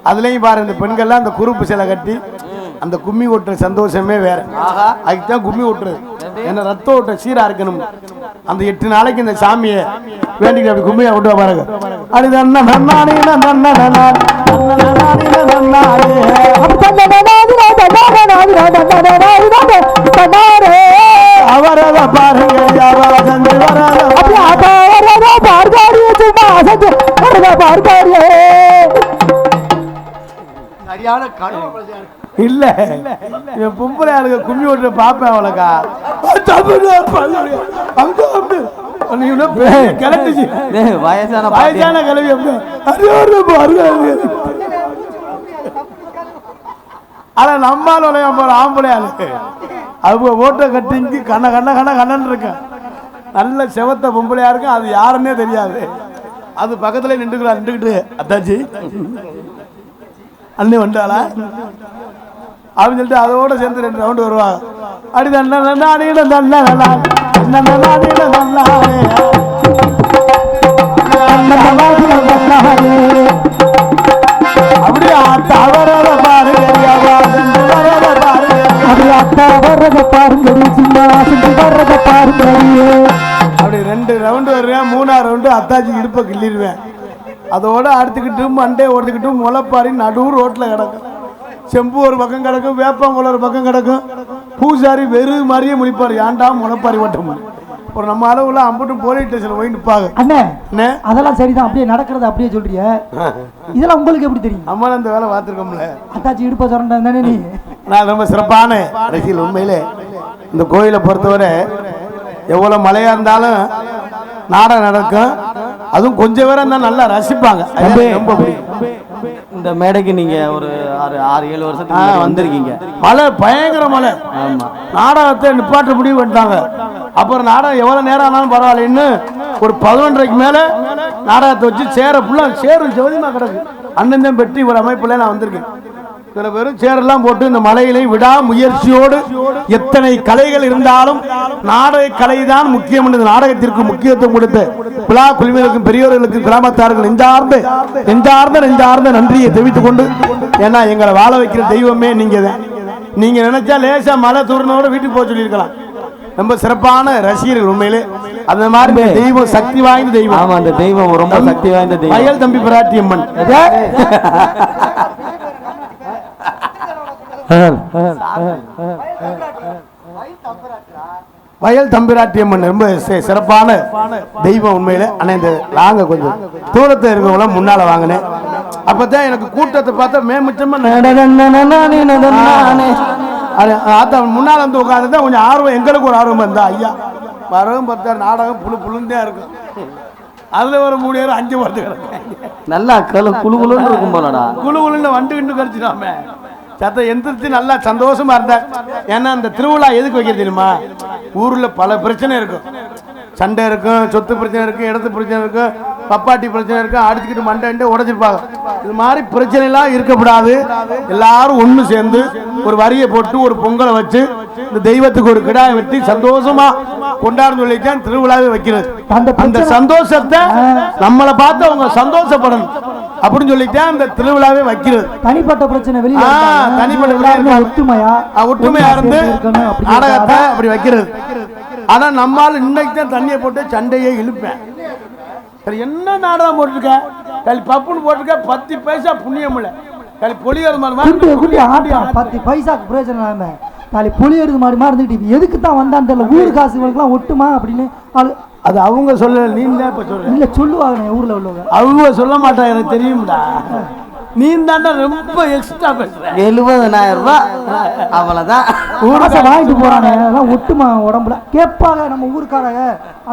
அதுலயும் பாரு இந்த பெண்கள்லாம் அந்த குறுப்பு சிலை கட்டி அந்த கும்மி ஓட்டுற சந்தோஷமே வேற. அதுக்குதான் கும்மி ஓட்டுறது. என்ன ரத்த ஓட்ட சீரா இருக்கணும். அந்த 8 நாளைக்கு இந்த சாமியை வேண்டிக்கிட்டு அப்படி கும்மியை விட்டு பாருங்க. அவரத பாருங்க இல்ல பொம்பளை ஆளுங்க கும்மி ஓட்டுற பாப்பேன் அவளுக்கா வயசான கிளவி ஆனா நம்மால் ஆம்பளை ஆளு அவங்க ஓட்ட கட்டிங்கு கண்ணன் இருக்க நல்ல செவத்த பொம்பளையா இருக்கும். அது யாருன்னே தெரியாது. அது பக்கத்துல நின்றுக்கிட்டு அத்தாச்சி அண்ணே வந்தாளா அப்படின்னு சொல்லிட்டு அதோட சேர்ந்து 2 ரவுண்டு வருவாங்க. அப்படி அப்படியே அப்படி 2 ரவுண்டு வருவேன். 3ஆவது ரவுண்டு அத்தாச்சி இடுப்பை கிள்ளிடுவேன். அதோட அடுத்துக்கிட்டு மண்டே ஓடுத்துக்கிட்டு முளைப்பாரி நடு ரோட்டில் கிடக்கும். செம்பு ஒரு பக்கம் கிடக்கும், வேப்பங்குளம் ஒரு பக்கம் கிடக்கும். பூசாரி வெறும் மாதிரியே முடிப்பார். ஏன்டா முளைப்பாரி ஓட்டம் ஒரு நம்ம அளவுல அம்பட்டும் போலீஸ் ஸ்டேஷன் போய் நிற்பாங்க. அண்ணே அதெல்லாம் சரிதான், அப்படியே நடக்கிறது அப்படியே சொல்றிய. இதெல்லாம் உங்களுக்கு எப்படி தெரியும்? அம்மா அந்த வேலை பார்த்துருக்கோம்ல. அத்தாச்சி இடுப்ப சொன்னா தானே நீ. நான் ரொம்ப சிறப்பான அரசியல். உண்மையிலே இந்த கோயிலை பொறுத்தவரை எவ்வளவு மழையா இருந்தாலும் நாடகம் நடக்கும். அதுவும் கொஞ்சம் பேர் இருந்தா நல்லா ரசிப்பாங்க. ரொம்ப இந்த மேடைக்கு நீங்க ஒரு 6-7 வருஷத்துக்கு வந்திருக்கீங்க. மழை பயங்கர மழை. நாடகத்தை நிப்பாட்ட முடிவு பண்ணிட்டாங்க. அப்புறம் நாடகம் எவ்வளவு நேரம் ஆனாலும் பரவாயில்லன்னு ஒரு 11:30க்கு மேல நாடகத்தை வச்சு சேரும் ஜோதிமா கிடக்கு. அண்ணன் தான் பெட்டி ஒரு அமைப்புல நான் வந்திருக்கேன். சில பேரும் சேரெல்லாம் போட்டு இந்த மலையிலே விடா முயற்சியோடு எத்தனை கலைகள் இருந்தாலும் நாடக கலை தான் முக்கியம் என்று நாடகத்திற்கு முக்கியத்துவம் கொடுத்து விழா குழுவினருக்கும் பெரியோர்களுக்கும் கிராமத்தார்கள் நெஞ்சார்ந்த நன்றியை தெரிவித்துக் கொண்டு, ஏன்னா எங்களை வாழ வைக்கிற தெய்வமே நீங்க தான். நீங்க நினைச்சா லேசா மழை தூர்னோட வீட்டுக்கு போக சொல்லியிருக்கலாம். ரொம்ப சிறப்பான ரசிகர்கள். உண்மையிலே அந்த மாதிரி தெய்வம் சக்தி வாய்ந்த தெய்வம். ஆமா, அந்த தெய்வம் ரொம்ப சக்தி வாய்ந்த தெய்வம். வயல் தம்பி பிராட்டி அம்மன். வயல் தம்பிராட்டி அம்மன் ரொம்ப சிறப்பான தெய்வம். உண்மையில ஆனா இந்த நாங்க கொஞ்சம் தூரத்தை இருக்கவங்கள முன்னால வாங்கினேன். அப்பதான் எனக்கு கூட்டத்தை பார்த்தா மேமிச்சமா முன்னால வந்து உட்காந்துதான் கொஞ்சம் ஆர்வம். எங்களுக்கு ஒரு ஆர்வம் இருந்தா ஐயா வரவும் பார்த்தாரு. நாடகம் புழுந்தே இருக்கும். அதுல ஒரு 3 பேர் 5 வருது நல்லா குழுன்னு இருக்கும் போலடா. குழுன்னு வண்டு கடிச்சிடாம சத்த எந்திரிச்சு நல்லா சந்தோஷமா இருந்தேன். ஏன்னா இந்த திருவிழா எதுக்கு வைக்க தெரியுமா? ஊர்ல பல பிரச்சனை இருக்கும். சண்டை இருக்கும், சொத்து பிரச்சனை இருக்கும், இடத்து பிரச்சனை இருக்கும், பப்பாட்டி பிரச்சனை இருக்கும், அடிச்சுக்கிட்டு மண்டை உடைச்சிருப்பாங்க. இது மாதிரி பிரச்சனை எல்லாம் இருக்கக்கூடாது. எல்லாரும் ஒண்ணு சேர்ந்து ஒரு வரியை போட்டு ஒரு பொங்கலை வச்சு இந்த தெய்வத்துக்கு ஒரு கிடாயை வெட்டி சந்தோஷமா கொண்டாடுன்னு சொல்லித்தான் திருவிழாவே வைக்கிறது. அந்த சந்தோஷத்தை நம்மளை பார்த்து அவங்க சந்தோஷப்படணும் அப்படின்னு சொல்லித்தான் இந்த திருவிழாவே வைக்கிறது. தனிப்பட்ட பிரச்சனை ஒற்றுமையா இருந்து நாடகத்தை அப்படி வைக்கிறது. ஆனா நம்மால இன்னைக்கு தான் தண்ணியை போட்டு சண்டையை இழுப்பேன். என்ன நாடகம் போட்டிருக்க? கல் பப்புன்னு போட்டிருக்க. 10 பைசா புண்ணியம் இல்ல. கல் பொலியது 10 பைசாக்கு பிரயோஜனம். நாளை புலி எடுத்து மாறி மாதிரி இருந்துக்கிட்டு எதுக்கு தான் வந்தான்னு தெரியல. ஊர் காசுகளுக்குலாம் ஒட்டுமா அப்படின்னு ஆளு அது அவங்க சொல்ல, நீ தான் இப்ப சொல்ற. இல்லை சொல்லுவாங்க ஊரில் உள்ளவங்க. அவங்க சொல்ல மாட்டாங்க, எனக்கு தெரியும்டா. நீ தாண்டா ரொம்ப எக்ஸ்ட்ரா பேசுற. 70,000 ரூபாய் அவ்வளவுதான் காசை வாங்கிட்டு போறாங்க. அதெல்லாம் ஒட்டுமா உடம்புல கேட்பாங்க நம்ம ஊருக்காரங்க.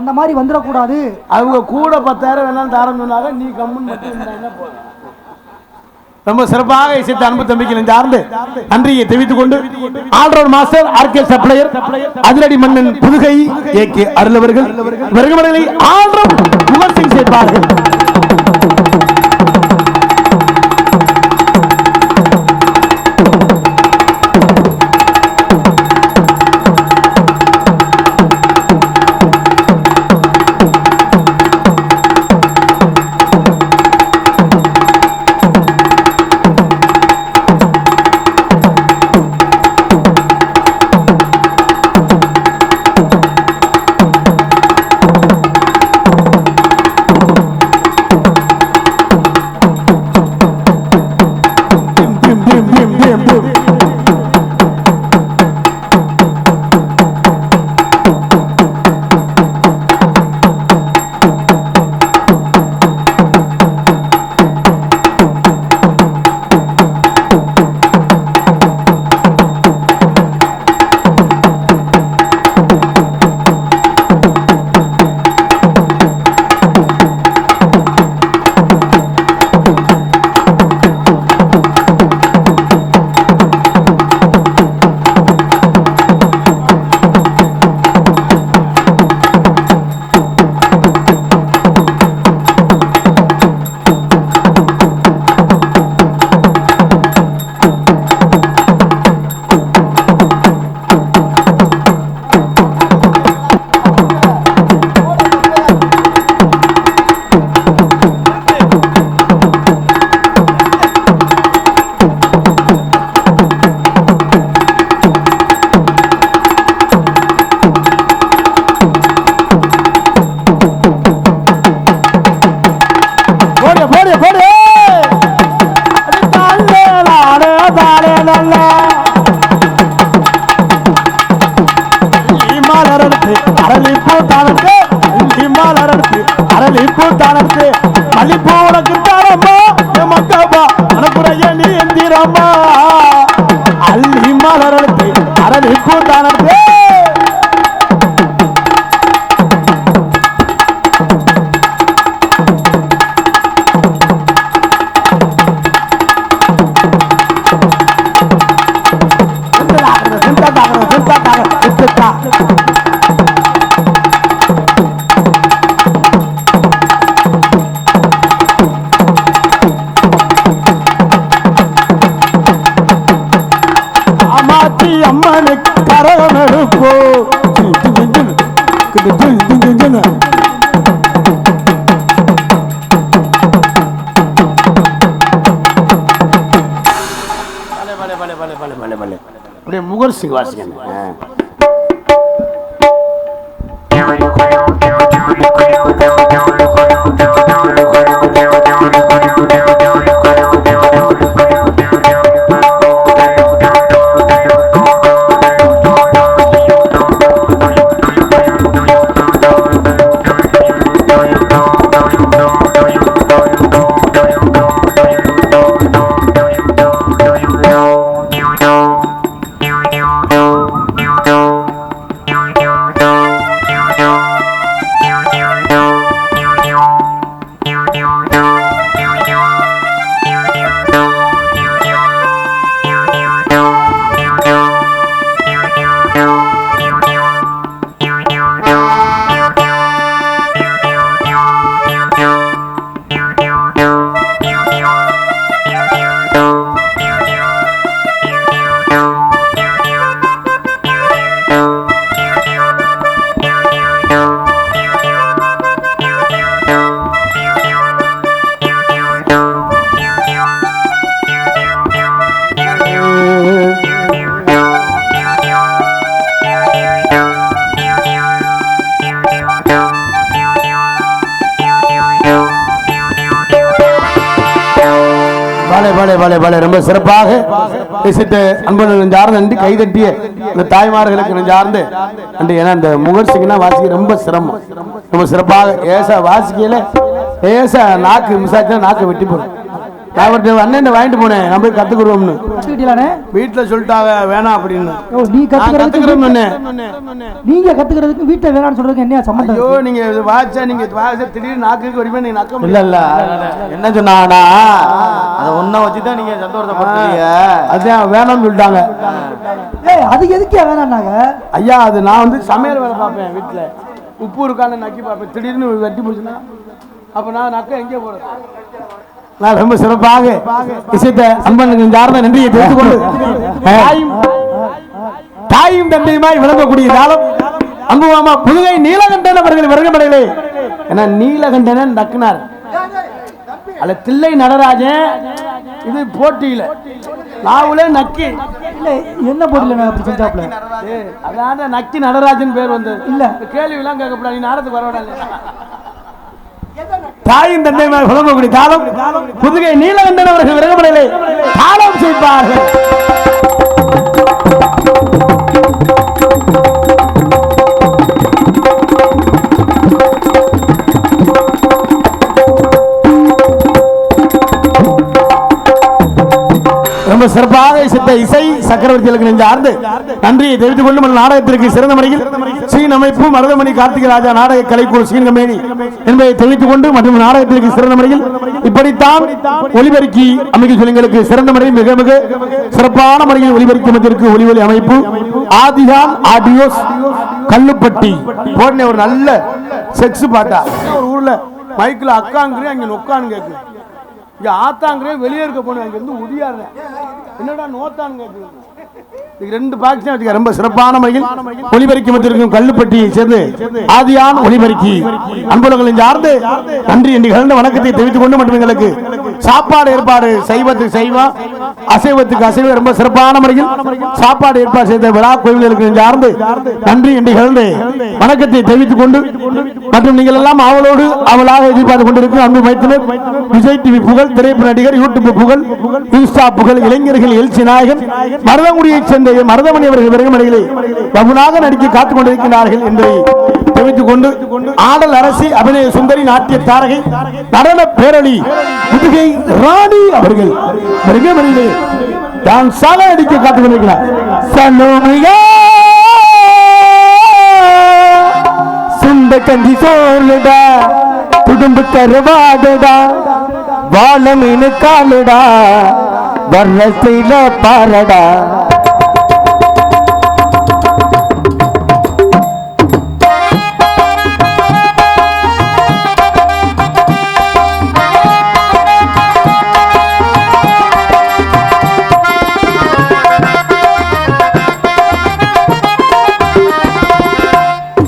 அந்த மாதிரி வந்துடக்கூடாது. அவங்க கூட 10,000 வேணாலும் தாரம் சொன்னாங்க, நீ கம்முன்னு மட்டும் இருந்தாங்கன்னா போதும். ரொம்ப சிறப்பாக இசைத்த அன்பு தம்பிக்கு நெஞ்சார்ந்து நன்றியை தெரிவித்துக் கொண்டு ஆல்ரவுண்ட் மாஸ்டர் ஆர்கே சப்ளையர் அதிரடி மன்னன் புதுகை ஏகே அருளவர்கள் வருகிறவர்களை ஆல்ரவுண்ட் விமர்சனம் செய்வார்கள். அப்படியே முகர் சிங் வாசிங்க. ரொம்ப சிறப்பாக அன்பு நன்றி கைதட்டிய இந்த தாய்மார்களுக்கு நெஞ்சார்ந்து நன்றி. ஏன்னா இந்த முகர்சிக்குன்னா வாசிக்க ரொம்ப சிரமம். ரொம்ப சிறப்பாக ஏசா வாசிக்கல ஏசா நாக்கு மிசாச்சா நாக்கு வெட்டி போடும். அண்ணன் வாங்கிட்டு போனேன் நம்ம போய் கத்துக்குறோம்னு வீட்டுல சொல்லிட்டாங்க வேணாம் அப்படின்னு. நீங்க கத்துக்கிறதுக்கு வீட்டுல வேணாம்னு சொல்றதுக்கு என்ன சம்பந்தம்? ஐயோ நீங்க வாச்சா நீங்க திடீர்னு நாக்கு வடிவா நீங்க நக்க இல்ல இல்ல என்ன சொன்னாங்கன்னா அதை ஒன்ன வச்சுதான் நீங்க சந்தோஷப்படுத்தீங்க. அதான் வேணாம்னு சொல்லிட்டாங்க. அது எதுக்கே வேணாம்னாங்க? ஐயா அது நான் வந்து சமையல் வேலை பார்ப்பேன் வீட்டுல உப்பு இருக்கான்னு நக்கி பார்ப்பேன். திடீர்னு வெட்டி போச்சுன்னா அப்ப நான் நக்க எங்கே போறது? நான் ரொம்ப சிறப்பாக விஷயத்தை அன்பனுக்கு சார்ந்த நன்றியை தெரிந்து கொண்டு தாயும் தந்தையுமாய் விளங்கக்கூடிய காலம் அன்புமாமா புதுகை நீலகண்டன் அவர்கள் வருகமடையிலே. ஏன்னா நீலகண்டனன் நக்கினார் அல்ல தில்லை நடராஜன் இது போட்டியில நாவுலே நக்கி என்ன போட்டியில அப்படி செஞ்சாப்ல அதான் நக்கி நடராஜன் பேர் வந்தது. இல்ல கேள்வி எல்லாம் கேட்கப்படாது. நீ நாடத்துக்கு வரவில்லை. தாயின் தந்தை புலம்பக்கூடிய காலம் புதுகை நீலகண்டன் அவர்கள் விரகமடையிலே காலம் செய்வார்கள். ரொம்ப சிறப்பாக சித்த இசை சக்கரவர்த்திகளுக்கு நெஞ்சார்ந்து நன்றியை தெரிவித்துக் கொண்டு நாடகத்திற்கு சிறந்த முறையில் சீன் அமைப்பு மருதமணி கார்த்திகை ராஜா நாடக கலைக்குழு சீன் கம்பெனி என்பதை தெரிவித்துக் கொண்டு மற்றும் நாடகத்திற்கு சிறந்த முறையில் இப்படித்தான் ஒளிபெருக்கி அமைக்க சொல்லுங்களுக்கு சிறந்த முறையில் மிக மிக சிறப்பான முறையில் ஒளிபெருக்கி ஒளி அமைப்பு ஆதிகான் ஆடியோஸ் கல்லுப்பட்டி போன ஒரு நல்ல செக்ஸ் பாட்டா ஒரு ஊர்ல மைக்கில் அக்காங்கிறேன் அங்க நொக்கான்னு கேட்கு இங்க ஆத்தாங்கிறே வெளியே இருக்க போன அங்க இருந்து உதியாரு என்னடா நோத்தான்னு கேட்குது. ரெண்டு பாக்ஸ் வச்சுக்க ரொம்ப சிறப்பான முறையில் ஒளிபெருக்கி வந்திருக்கும் கல்லுப்பட்டியை சேர்ந்து ஆதியான் ஒளிபெருக்கி அன்புலங்களின் சார்ந்து நன்றி என்று கலந்த வணக்கத்தை தெரிவித்துக் கொண்டு மற்றும் எங்களுக்கு சாப்பாடு ஏற்பாடு சைவத்துக்கு சைவம் அசைவத்துக்கு அசைவம் ரொம்ப சிறப்பான முறையில் சாப்பாடு ஏற்பாடு செய்த விழா கோயில்களுக்கு சார்ந்து நன்றி என்று கலந்து வணக்கத்தை தெரிவித்துக் கொண்டு மற்றும் நீங்கள் எல்லாம் அவளோடு அவளாக எதிர்பார்த்துக் கொண்டிருக்கும் அன்பு மைத்தினர் விஜய் டிவி புகழ் திரைப்பட நடிகர் யூடியூப் புகழ் இன்ஸ்டா புகழ் இளைஞர்கள் எழுச்சி நாயகன் மருதங்குடியை சேர்ந்த மருதமணி அவர்கள் விரகமடையிலே பகுனாக நடிக்க காத்துக் கொண்டிருக்கிறார்கள் என்பதை தெரிவித்துக் கொண்டு ஆடல் அரசி அபிநய சுந்தரி நாட்டிய தாரகை நடன பேரொளி புதுகை ராணி அவர்கள் விரகமடையிலே தான் சாக நடிக்க காத்துக் கொண்டிருக்கிறார். சுண்ட கஞ்சி சோறுடா குடும்ப கருவாடுடா வாழ மீனு காலுடா வர்ணத்தில பாரடா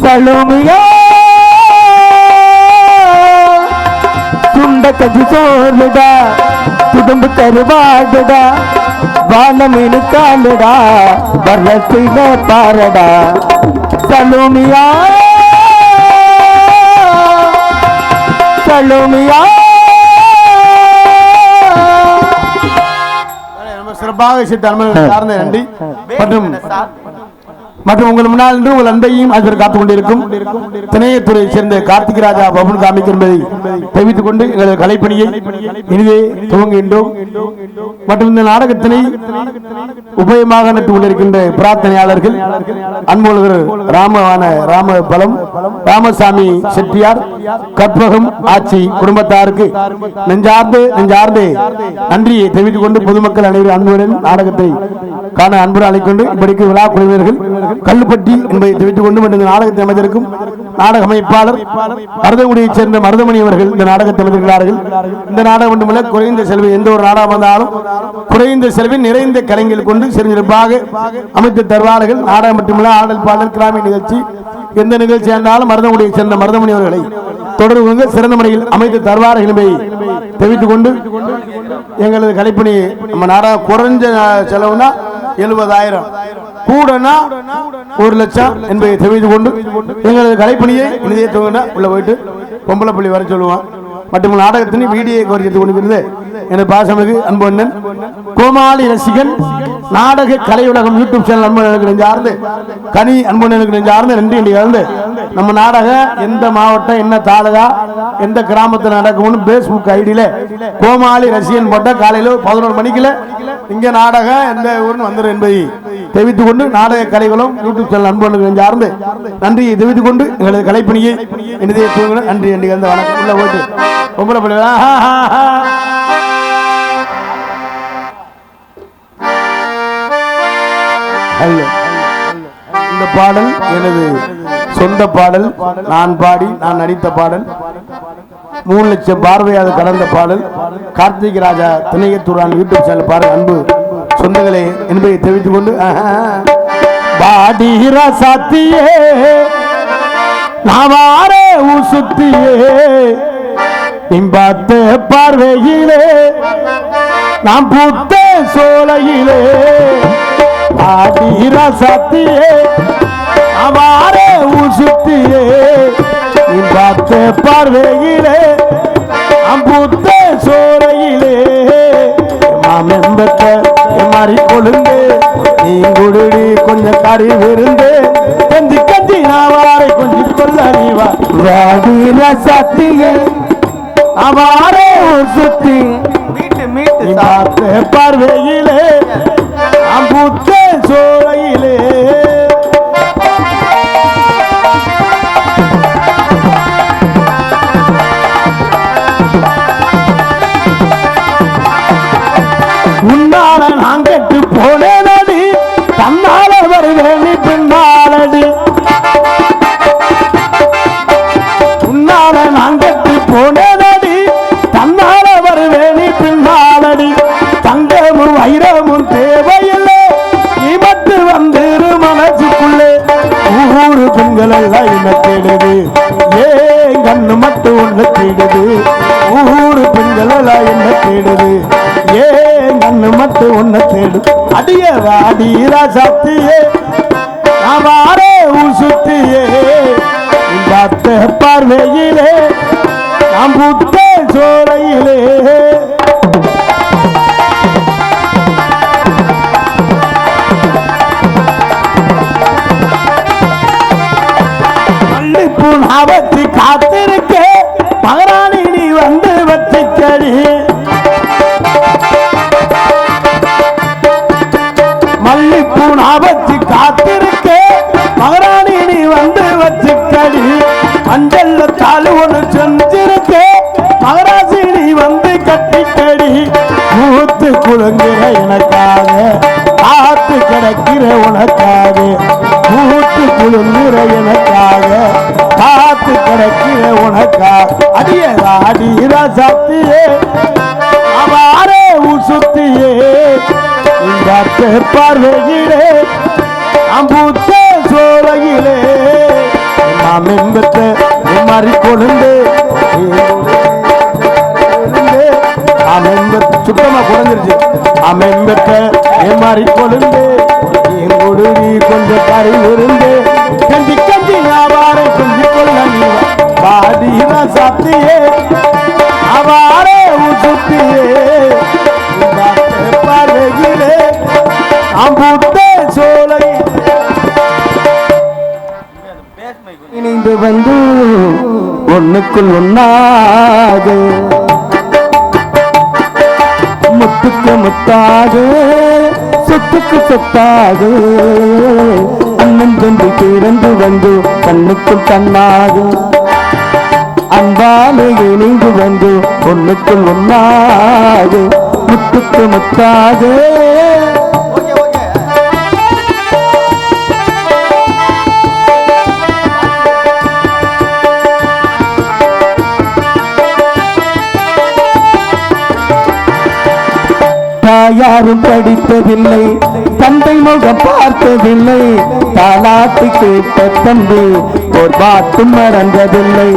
சலுமியா சுண்ட கஞ்சி சோறுடா குடும்ப கருவாடுடா வாழ மீனு காலுடா வர்ணத்தில பாரடா சலுமியா சலுமியா சிறப்பாக சார்ந்த நன்றி மற்றும் உங்கள் முன்னால் இன்று உங்கள் அன்பையும் அதில் காத்துக் கொண்டிருக்கும் திணையத்துறை சேர்ந்த கார்த்திகை ராஜா பவன் காமிக் என்பதை தெரிவித்துக் கொண்டு எங்களது கலைப்பணியை இனிதே துவங்குகின்றோம். மற்றும் இந்த நாடகத்தினை உபயமாக நட்டு கொண்டிருக்கின்ற பிரார்த்தனையாளர்கள் அன்புலகர் ராமபலம் ராமசாமி செட்டியார் கற்பகம் ஆட்சி குடும்பத்தாருக்கு நெஞ்சார்ந்து நன்றியை தெரிவித்துக் கொண்டு பொதுமக்கள் அனைவரும் அன்புடன் நாடகத்தை காண அன்பு அழைக்கொண்டு இப்படிக்கு விழா குழுவினர்கள் கல்லுப்பட்டி என்பதை தெரிவித்துக் கொண்டு இந்த நாடகத்தை அமைந்திருக்கும் நாடக அமைப்பாளர் மருதங்குடியைச் சேர்ந்த மருதமணி அவர்கள் இந்த நாடகத்தை அமைந்திருக்கிறார்கள். இந்த நாடகம் மட்டுமல்ல குறைந்த செலவில் எந்த ஒரு நாடகம் வந்தாலும் குறைந்த செலவில் நிறைந்த கலைஞர்கள் கொண்டு சிறப்பாக அமைத்து தருவார்கள். நாடகம் மட்டுமல்ல ஆடல் பாடல் கிராமிய நிகழ்ச்சி எந்த நிகழ்ச்சி இருந்தாலும் மருதங்குடியைச் சேர்ந்த மருதமணி அவர்களை தொடர்பு சிறந்த முறையில் அமைத்து தருவார்கள் என்பதை தெரிவித்துக் கொண்டு எங்களது கலைப்பணி நம்ம நாடகம் குறைஞ்ச செலவுனா 70,000 கூடனா 1,00,000 என்பதை தெரிவித்துக் கொண்டு எங்களது கலைப்பணியை இனிதே துவங்கினா உள்ள போயிட்டு பொம்பளை பள்ளி வர சொல்லுவான். மற்றும் நாடகத்தின் வீடியோ கோரிக்கை கொண்டிருக்கிறது எனது பாசமிகு அன்பண்ணன் கோமாளி ரசிகன் நாடக கலையுலகம் யூடியூப் சேனல் அன்பர்களுக்கு நெஞ்சார்ந்து கனி அன்பண்ணனுக்கு நெஞ்சார்ந்து நன்றி கலந்து நம்ம நாடகம் எந்த மாவட்டம் என்ன தாலுகா எந்த கிராமத்தில் நடக்கும்னு பேஸ்புக் ஐடியில கோமாளி ரசிகன் போட்ட காலையில் 11 மணிக்குல இங்க நாடகம் எந்த ஊர்னு வந்துடும் என்பதை தெரிவித்துக் கொண்டு நாடக கலைகளும் யூடியூப் சேனல் அன்பர்களுக்கு நெஞ்சார்ந்து நன்றியை தெரிவித்துக் கொண்டு எங்களது கலைப்பணியை எனதே நன்றி நன்றி கலந்து வணக்கம் உள்ள போட்டு பொம்பளை பிள்ளை இந்த பாடல் எனது சொந்த பாடல் நான் பாடி நான் நடித்த பாடல் 3 லட்சம் பார்வையாளர் கடந்த பாடல் கார்த்திக் ராஜா திணையத்தூரான் யூடியூப் சேனல் பாருங்க அன்பு சொந்தங்களே என்பதை தெரிவித்துக் கொண்டு பாடி ரசாத்தியே நாவாரே ஊசுத்தியே பார்த்த பார்வையிலே நாம் பூத்த சோலையிலே ஆடி ரசத்தியே அவாரே ஊசுத்தியே பார்த்த பார்வையிலே நாம் பூத்த சோலையிலே மாமெம்பத்த மாறி கொழுந்து நீ குடுடி கொஞ்சம் கறி விருந்து கஞ்சி கஞ்சி நாவாரை கொஞ்சம் கொள்ள நீவா வாடி ரசத்தியே அவாரே ஊசுத்தி மீட்டு பார்த்த பார்வையிலே அம்புத்த சோலையிலே உன்னால நான் கெட்டு போனேனடி தன்னால வருவேணி பின்னாலடி உன்னால நான் கெட்டு போனேனடி தன்னால வருவேணி பின்னாலடி தங்கமும் வைரமும் தேவையில்லை நீ மட்டும் வந்துரு மனசுக்குள்ளே ஊரு பெண்கள் எல்லாம் என்ன தேடுது ஏன் கண்ணு மட்டும் ஒண்ணு தேடுது ஊரு பெண்கள் எல்லாம் என்ன தேடுது ஏன் கண்ணு மட்டும் ஒண்ணு தேடு அடிய வாடி ராசாத்தியே நாவாரே ஊசுத்தியே பார்த்த பார்வையிலே நாம் புத்த சோலையிலே மல்லிப்பூ நான் வச்சு காத்திருக்கே மகராணி நீ வந்து வச்சுக்கடி மல்லிப்பூ நான் வச்சு காத்திருக்கே மகராணி நீ வந்து வச்சுக்கடி மஞ்சள்ல தாலு ஒன்று செஞ்சிருக்கே மகராசி நீ வந்து கட்டிக்கடி மூத்து குலுங்குற எனக்காக காத்து கிடக்கிற உனக்காக மூத்து குலுங்குற எனக்காக காத்து கிடக்கிற உனக்காக அடிய அடி ரசத்தியே அவாரே உசுத்தியே இந்த பார்வையிலே அம்பூத்த சோலையிலே நாம் என்பத்த மாறி கொழுந்து சுத்தமா குறைஞ்சிருச்சு அமைம்பத்த மாறி கொழுந்து எங்குடி கொஞ்சம் கறி இருந்து கஞ்சி கஞ்சி நாவாரை கொஞ்சி கொள்ள நீ பாடி ரசத்தியே அவாரே உசுத்தியே பார்வையிலே அம்புத்த சோலை இணைந்து வந்து ஒண்ணுக்குள் ஒன்னாக முத்துக்கு முத்தாக சொத்துக்கு சொத்தாக அண்ணன் தம்பி பிறந்து வந்து கண்ணுக்குள் கண்ணாக அன்பாலே இணைந்து வந்து ஒண்ணுக்குள் ஒன்னாக முத்துக்கு முத்தாக யாரும் படித்ததில்லை தந்தை முகம் பார்த்ததில்லை தாலாட்டு கேட்ட தம்பி ஒரு பாட்டும் மறந்ததில்லை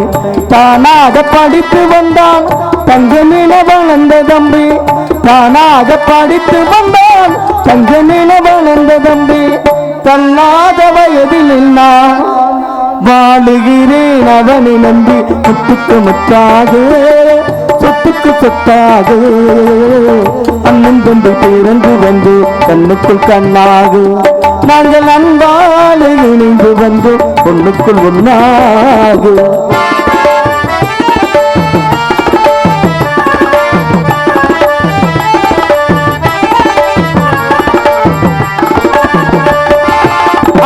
தானாக படித்து வந்தான் தங்கமின வளர்ந்த தம்பி தானாக படித்து வந்தான் தங்கமின வளர்ந்த தம்பி தள்ளாத வயதில் நான் வாழுகிறேன் அவனை நம்பி முத்துக்கு முத்தாக சொத்துக்கு சொத்தாக அண்ணன் தம்பி பிறந்து வந்து கண்ணுக்குள் கண்ணாக நாங்கள் அன்பால் இணைந்து வந்து பொண்ணுக்குள் ஒன்னாக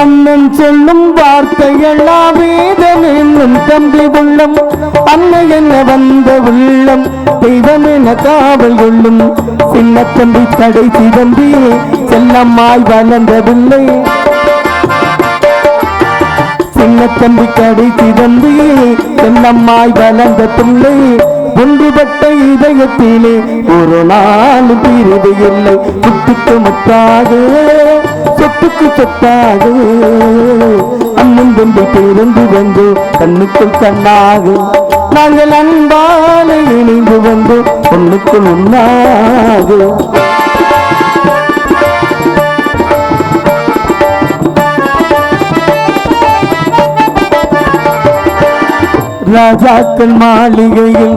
அண்ணன் சொல்லும் வார்த்தையெல்லாம் வேதம் என்னும் தம்பி உள்ளம் அன்னை என்ன வந்த உள்ளம் தெய்வம் என காவல் கொள்ளும் சின்ன தம்பி கடைசி தம்பி செல்லம்மாய் வளர்ந்ததில்லை சின்ன தம்பி கடைசி தம்பி செல்லம்மாய் வளர்ந்த பிள்ளை ஒன்றுபட்ட இதயத்திலே ஒரு நாள் பிரிவு இல்லை சுட்டுக்கு முத்தாக சொத்துக்கு சொத்தாக அண்ணன் தம்பி பிறந்து வந்து கண்ணுக்குள் கண்ணாக நாங்கள் அன்பால இணைந்து வந்து பொண்ணுக்குள் உண்ணாக ராஜாக்கள் மாளிகையில்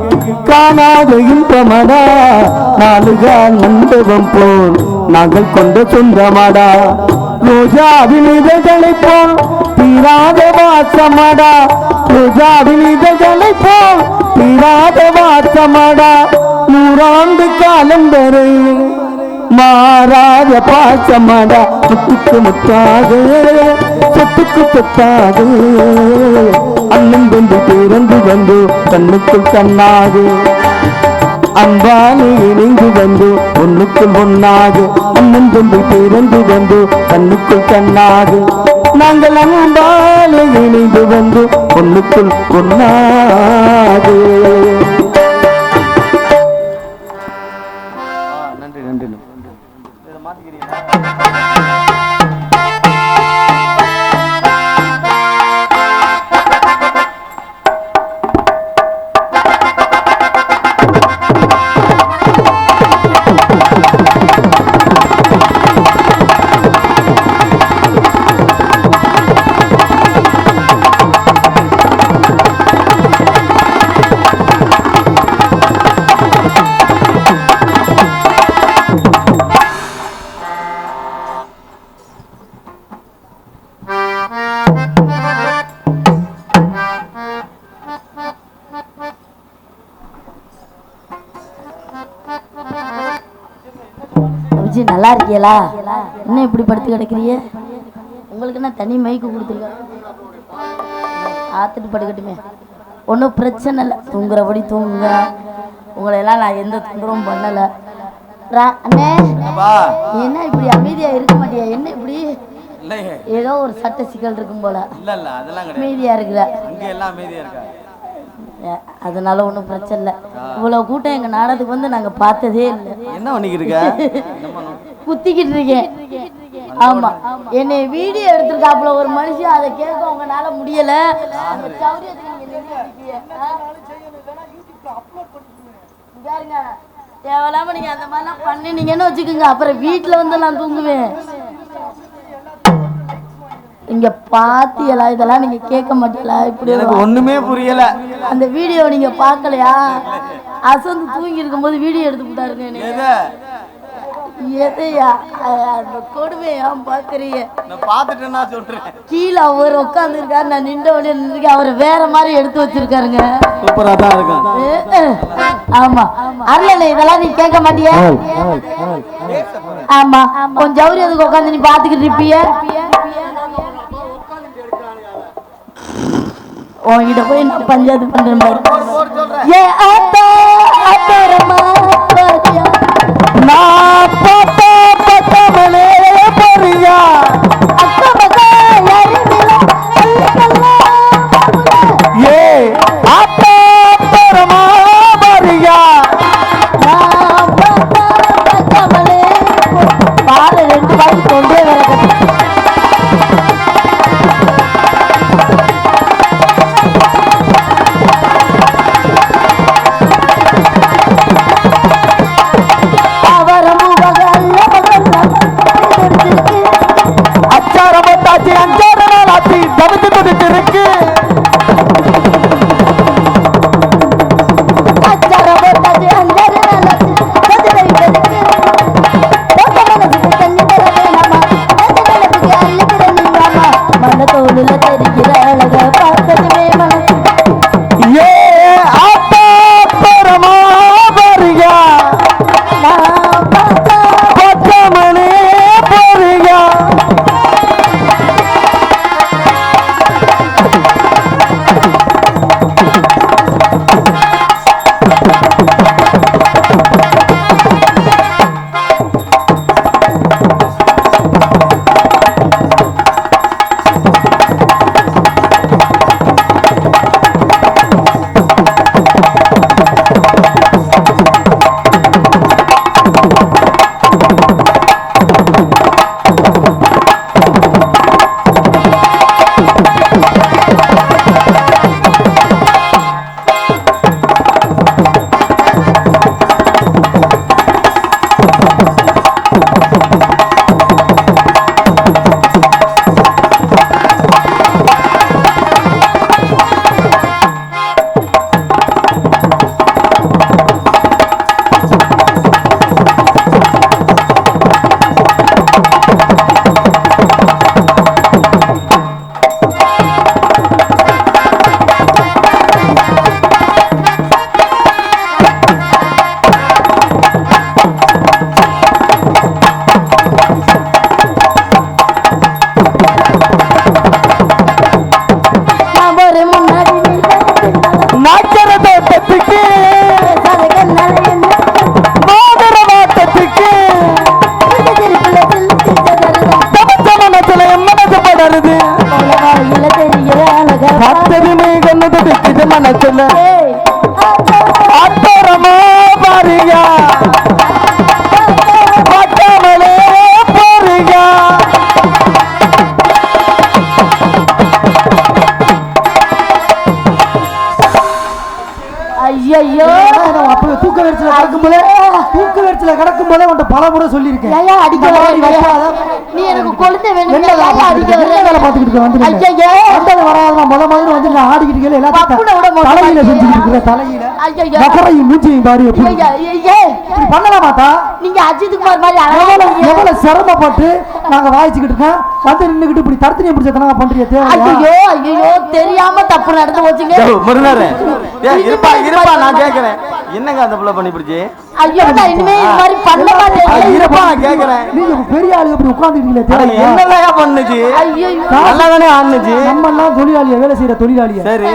காணாத இன்பமடா நாலுகால் மண்டபம் போல் நாங்கள் கொண்ட சொந்தமடா ரோஜாவின் இதழ்களை போல் தீராத வாசமடா ரோஜாவின் இதழ்களை போல் தீராத வாசமடா நூறாண்டு காலம் வரை மாறாத பாசமடா முத்துக்கு முத்தாக சொத்துக்கு சொத்தாக அண்ணன் தம்பி பிறந்து வந்து கண்ணுக்குள் கண்ணாக அன்பாலே இணைந்து வந்து ஒண்ணுக்குள் ஒன்னாக அண்ணன் தம்பி பிறந்து வந்து கண்ணுக்குள் கண்ணாக நாங்கள் அன்பாலே இணைந்து வந்து ஒண்ணுக்குள் ஒன்னாக. நன்றி நன்றி. நல்லா இருக்கீங்களா? என்ன இப்படி படுத்து கிடக்குறீங்க? உங்களுக்கு என்ன தனி மைக்கு கொடுத்துருக்க? ஆத்துட்டு படுக்கட்டுமே, ஒன்றும் பிரச்சனை இல்லை. தூங்குறபடி தூங்குங்க. உங்களை எல்லாம் நான் எந்த தொந்தரவும் பண்ணலை. அண்ணே என்ன இப்படி அமைதியா இருக்க மாட்டியா? என்ன இப்படி ஏதோ ஒரு சட்ட சிக்கல் இருக்கும் போல அமைதியா இருக்கிற? அதனால ஒன்றும் பிரச்சனை இல்லை. இவ்வளவு கூட்டம் எங்க நாடகத்துக்கு வந்து நாங்க பார்த்ததே இல்லை. என்ன பண்ணிக்கிட்டு இருக்க? குத்திக்கிட்டு இருக்கேன். ஆமா, என்னை வீடியோ எடுத்திருக்காப்புல ஒரு மனுஷன். அதை கேட்க உங்களால முடியல. தேவையில்லாம நீங்க அந்த மாதிரிலாம் பண்ணினீங்கன்னு வச்சுக்கோங்க, அப்புறம் வீட்டுல வந்து நான் தூங்குவேன். இங்க பாத்தியலா? இதெல்லாம் நீங்க கேட்க மாட்டீங்களா? இப்படி எனக்கு ஒண்ணுமே புரியல. அந்த வீடியோ நீங்க பாக்கலையா? அசந்து தூங்கி இருக்கும் போது வீடியோ எடுத்து போட்டாருங்க. எதையா அந்த கொடுமையா பாக்குறீங்க? பாத்துட்டேன்னா சொல்றேன். கீழே அவர் உட்கார்ந்து இருக்காரு, நான் நின்ற வழியா நின்றுருக்கேன். அவர் வேற மாதிரி எடுத்து வச்சிருக்காருங்க. சூப்பரா தான் இருக்கும். ஆமா, அருளே இதெல்லாம் நீ கேட்க மாட்டியா? ஆமா, கொஞ்சம் ஜவுரி அதுக்கு உட்காந்து நீ பாத்துக்கிட்டு இருப்பிய. உன்கிட்ட போய் நான் பஞ்சாயத்து பண்றேன் பாரு. ஏ ஆத்தா அத்தரமா நான் பாத்த பத்தவளே பொரியா அக்கமக்கா யாரினில அல்லக்கல்லா ஏ ஆத்தா பரமா பொரியா நான் பாத்த பத்தவளே பாரு. ரெண்டு வாய் கொண்டே வர அவரமுகல தெரிகிற அழக பார்த்ததுமே மனசு ஏ ஆத்தா பரமா வரியா நான் பார்த்தா பச்சமனே போறியா பார்த்ததுமே கண்ணது விக்குது மனசுல அப்புறமா பாரியா பட்டாமலே போறியா ஐயோ அப்ப தூக்க வெறிச்சல கிடக்கும் போதே உன்ட்ட பல முறை சொல்லியிருக்கேன். ஏயா அடிக்க இந்த மாதிரி வர வைக்காத. நீ எனக்கு கொழுந்த வேணும் என்ன வேலை அடிக்க பார்த்துக்கிட்டு வர என்ன வேலை பார்த்துக்கிட்டு வந்து ஐயோ வந்தது வராதமா மாதிரி வந்து நான் ஆடிக்கிட்டு இருக்கேன். பப்புனை விட எல்லாத்தையும் மோசமா தலையில இருக்கீங்க. செஞ்சுக்கிட்டு இருக்கிற தலையில ஐயோ நகரையும் மூச்சையும் பாரு எப்படி இப்படி பண்ணலாமாட்டா? நீங்க அஜித் குமார் மாதிரி எவ்வளவு அழகா எவ்வளவு சிரமப்பட்டு நாங்க வாய்ச்சிக்கிட்டு இருக்கோம். வந்து நின்னுக்கிட்டு இப்படி தடுத்து பிடிச்சதனா பண்றிய தேவை. ஐயோ தெரியாம தப்பு நடந்து போச்சுங்க. முருகனாரே இருப்பா இருப்பா நான் கேக்குறேன் என்னங்க அந்த புள்ள பண்ணி பிடிச்சி ஐயோ நான் இனிமே இது மாதிரி பண்ண மாட்டேன். இருப்பா நான் கேக்குறேன் நீங்க பெரிய ஆளு இப்படி உட்கார்ந்துட்டீங்களே தேவை. என்னலையா பண்ணுச்சு ஐயோ நல்லாதானே ஆடுனுச்சு நம்ம எல்லாம் தொழிலாளியா வேலை செய்யற தொழிலாளியா சரி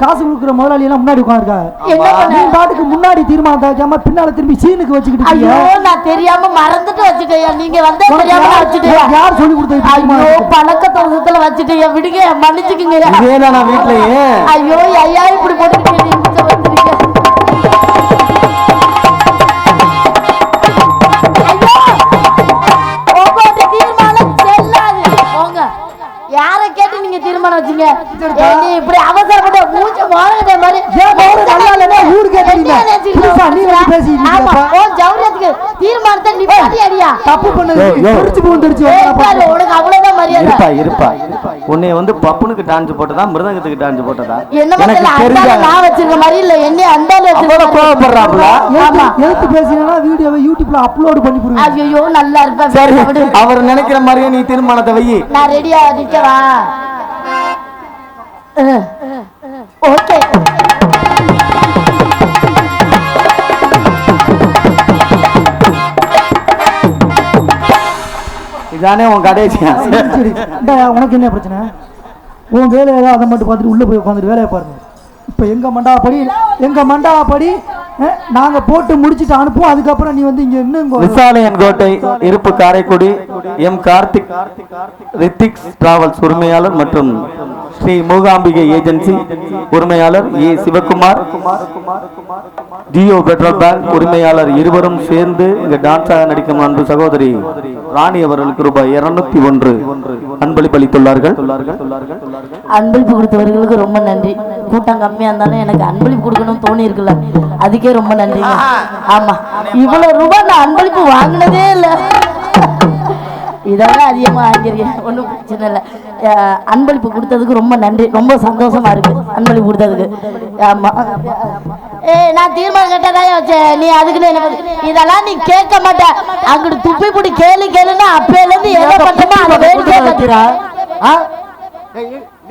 காசு கொடுக்குற முதலாளி எல்லாம் முன்னாடி உட்கார்ந்துருக்காங்க. என்ன பண்ண? நீ பாட்டுக்கு முன்னாடி தீர்மானம் தாக்காம பின்னால திரும்பி சீனுக்கு வச்சுக்கிட்டு ஐயோ இருக்கீங்க. நான் தெரியாம மறந்துட்டு வச்சுட்டேன். நீங்க வந்தா தெரியாம நான் வச்சுட்டேன். யார் சொல்லி கொடுத்தது? ஐயோ பழக்க தோசத்துல வச்சுட்டேன். விடுங்க மன்னிச்சுக்குங்க. இதேதான் நான் வீட்லயே ஐயோ ஐயா இப்படி போட்டுக்கிட்டு நீங்க வந்துருக்கீங்க. ஐயோ உங்க தீர்மானம் செல்லாது. போங்க. யாரை கேட்டு நீங்க தீர்மானம் வச்சீங்க? நீ இப்படி அவசரப்பட்ட மூச்சு மாறட்ட மாதிரி ஏன் மோரு நல்லா இல்லைன்னா ஊரு கேட்கறீங்க. என்ன நினைச்சுக்கிட்டு புதுசா நீ வந்து இருக்கீங்க? பேசிக்கிட்டு ஆமா, இருக்கப்ப. உன் ஜவுரியத்துக்கு தீர்மானத்தை நீ பாடி அடியா. தப்பு பண்ணது யோ. தெரிச்சு போந்துருச்சு. பாரு, உனக்கு அவ்வளவுதான் மரியாதை. இருப்பா உன்னை வந்து பப்புனுக்கு டான்ஸ் போட்டதா மிருதங்கத்துக்கு டான்ஸ் போட்டதா என்ன எனக்கு பண்ணல தெரிஞ்ச அந்தால நான் வச்சிருக்க மாதிரி இல்ல என்ன அந்தால அவ்வளவு கோவப்படுறாப்புல ஆமா. எழுத்து பேசினா வீடியோவை யூடியூப்ல அப்லோட் பண்ணி போடுவீங்க. ஐயோ நல்லா இருப்பேன். சரி விடு. அவர் நினைக்கிற மாதிரியே நீ தீர்மானத்தை வை நான் ரெடியா நிக்கவா? ஓகே இதானே உன் கடைசியா சரி இந்தா, உனக்கு என்ன பிரச்சனை? உன் வேலையை ஏதாவது அதை மட்டும் பார்த்துட்டு உள்ள போய் உட்காந்துட்டு வேலையை பாருங்க. இப்போ எங்க மண்டாப்படி நாங்க போட்டு முடிச்சுட்டு அனுப்புவோம். அதுக்கப்புறம் நீ வந்து இங்க இன்னும் விசாலையன் கோட்டை இருப்பு காரைக்குடி எம் கார்த்திக் ரித்திக்ஸ் டிராவல்ஸ் உரிமையாளர் மற்றும் ஸ்ரீ மூகாம்பிகை ஏஜென்சி உரிமையாளர் ஏ சிவகுமார் ஜியோ பெட்ரோல் பேங்க் உரிமையாளர் இருவரும் சேர்ந்து இங்க டான்ஸாக நடிக்கும் அன்பு சகோதரி ராணி அவர்களுக்கு ரூபாய் 201 அன்பளிப்பு அளித்துள்ளார்கள். அன்பளிப்பு கொடுத்தவர்களுக்கு ரொம்ப நன்றி. கூட்டம் கம்மியா இருந்தாலும் எனக்கு அன்பளிப்பு கொடுக்கணும்னு தோணி இருக்குல்ல, அதுக்கே ரொம்ப நன்றிங்க. ஆமா, இவ்வளவு ரூபாய் நான் அன்பளிப்பு வாங்கினதே இல்லை. இதெல்லாம் அதிகமாக வாங்கியிருக்கேன். ஒன்றும் பிரச்சனை இல்லை. அன்பளிப்பு கொடுத்ததுக்கு ரொம்ப நன்றி. ரொம்ப சந்தோஷமா இருக்கு அன்பளிப்பு கொடுத்ததுக்கு. ஆமா நான் தீர்மானம் கேட்டதான் வச்சேன். நீ அதுக்குன்னு என்ன இதெல்லாம் நீ கேட்க மாட்ட. அங்கிட்டு துப்பி போட்டு கேளுன்னா அப்பையில இருந்து என்ன பண்றோமோ அதை வேடிக்கை வைக்கிறா.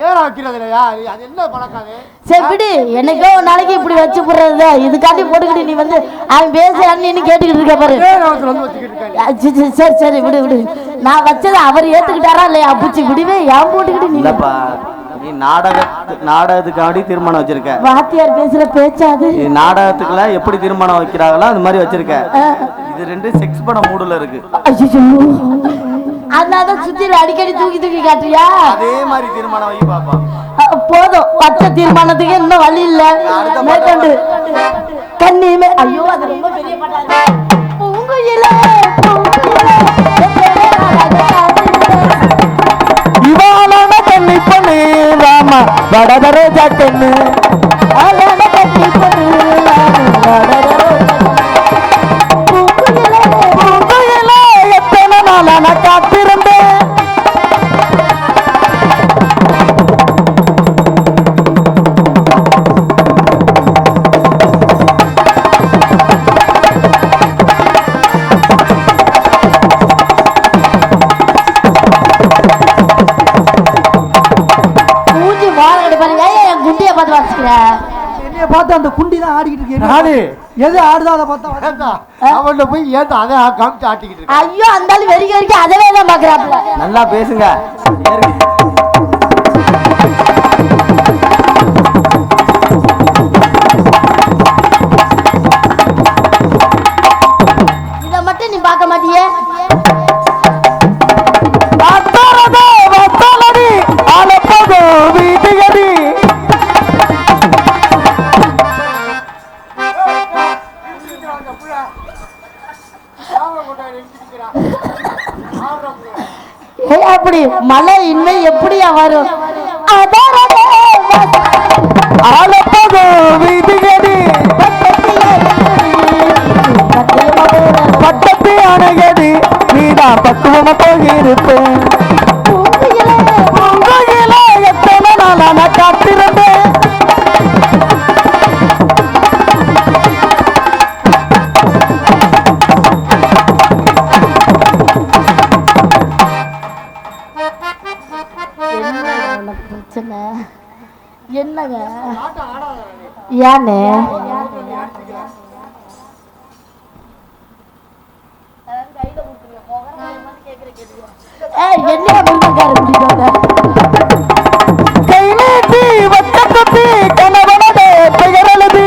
நேரம் வைக்கிறது இல்லையா அது என்ன பழக்கம் அது? சரி விடு, என்னைக்கோ ஒரு நாளைக்கு இப்படி வச்சு போடுறது இதுக்காண்டி போட்டுக்கிட்டு நீ வந்து அவன் பேசுறான்னு கேட்டுக்கிட்டு இருக்க பாரு. நேரத்துல வந்து வச்சுக்கிட்டு இருக்காங்க. சரி சரி விடு விடு, நான் வச்சதை அவர் ஏத்துக்கிட்டாரா இல்லையா பூச்சி விடுவே ஏன் போட்டுக்கிட்டு நீ இல்லப்பா நீ நாடகத்துக்காண்டி திருமணம் வச்சிருக்க. வாத்தியார் பேசுற பேச்சாது நீ நாடகத்துக்குள்ள எப்படி திருமணம் வைக்கிறாங்களோ அது மாதிரி வச்சிருக்க. இது ரெண்டு செக்ஸ் படம் மூடுல இருக்கு. அதனால சுத்தில அடிக்கடி தூக்கி தூக்கி காட்டுறியா? அதே மாதிரி திருமணம் வை பாப்பா. போதும், பச்சை தீர்மானத்துக்கு இன்னும் வழி இல்ல. மேற்கொண்டு கண்ணியுமே ஐயோ அது ரொம்ப பெரிய பாட்டாங்க. பூங்குயிலே பூங்குயிலே இவாளான கண்ணி பொண்ணு ராமா வடதரே ஜாக்கண்ணு அழகான கண்ணி பொண்ணு பூங்குயிலே எத்தனை நாளா நான் காத்திருந்தேன். என்னைய பார்த்து அந்த குண்டி தான் ஆடிக்கிட்டு நானு இருக்கு. எது ஆடுதோ அதை பார்த்தா அவன்கிட்ட போய் ஏத்த அதை காமிச்சு ஆட்டிக்கிட்டு இருக்க. ஐயோ அந்த ஆளு வெறிக்க வரைக்கும் அதவே தான் பாக்குறாப்ல. நல்லா பேசுங்க. இத மட்டும் நீ பார்க்க மாட்டியே. அப்படி மழை இன்மை எப்படியா வரும்? பட்டத்து அணையது நீதான் பக்குவமா போயிருப்பேன். எத்தனை நாளா நான் காத்திருந்தேன். பிரச்சனை என்னங்க? ஏன்னு என்ன முருகக்கார முடிவாங்க கை நீட்டி வட்ட தொட்டி கணவனோட பெயர் எழுதி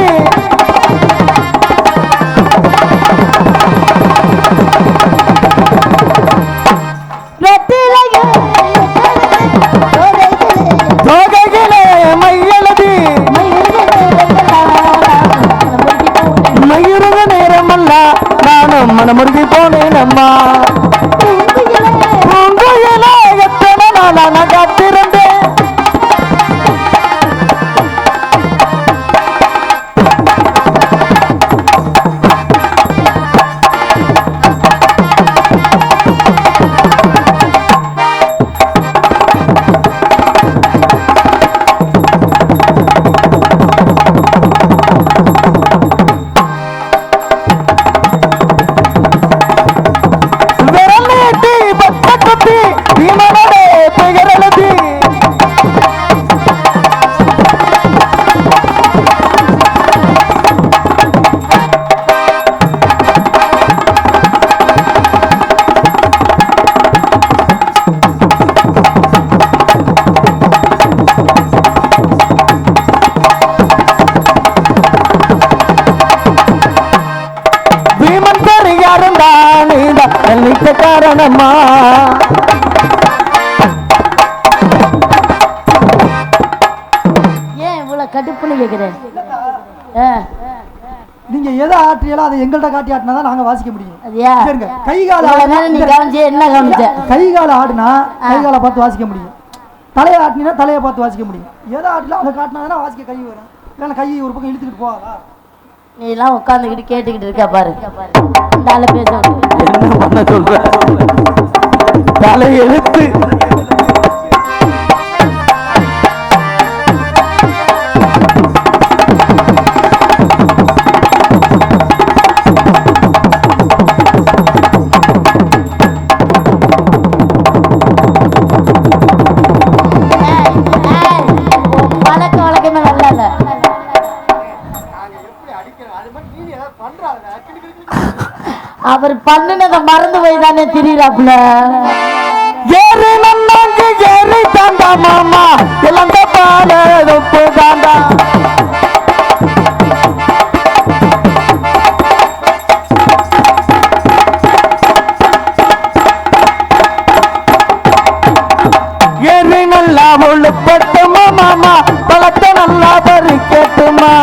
தோகைகளே மையெழுதி மயிருக நேரமல்ல நானும் மனமுருகி போனேன் அம்மா. பூங்குயிலே எத்தனை நாளா நான் காத்திருந்தேன். விரல் நீட்டி பட்ட தொட்டி பீமனோட பெயர் எழுதி பீமன் பெரியாரும் தானிதான் எல்லைக்கு காரணமா. ஏன் இவ்வளவு கடுப்புன்னு கேக்குறேன்? நீங்க எதை ஆற்றியாலும் அதை எங்கள்கிட்ட காட்டி ஆட்டினா தான் நாங்க வாசிக்க முடியும். அதியா சரிங்க, கை கால இவ்வளவு நேரம் நீ கவனிச்சு என்ன கவனிச்ச? கை கால ஆடுனா கை காலை பார்த்து வாசிக்க முடியும். தலையை ஆட்டினா தலையை பார்த்து வாசிக்க முடியும். எதை ஆட்டலாம் அதை காட்டினா தானே வாசிக்க கை வரும். இல்லைன்னா கை ஒரு பக்கம் இழுத்துக்கிட்டு போகாதா? நீ எல்லாம் உட்காந்துக்கிட்டு கேட்டுக்கிட்டு இருக்க பாரு. இந்த ஆளு பேச விட்டு. என்ன பண்ண சொல்ற? தலை எழுத்து பண்ணுனத மறந்து போய் தானே திரியறாப்ல. ஏறு நன்னாங்க ஏறி தாண்டா மாமா இளந்த பால உப்பு தாண்டா. ஏறி நல்லா உழுப்பட்டுமா மாமா பழத்தை நல்லா பறிக்கட்டுமா.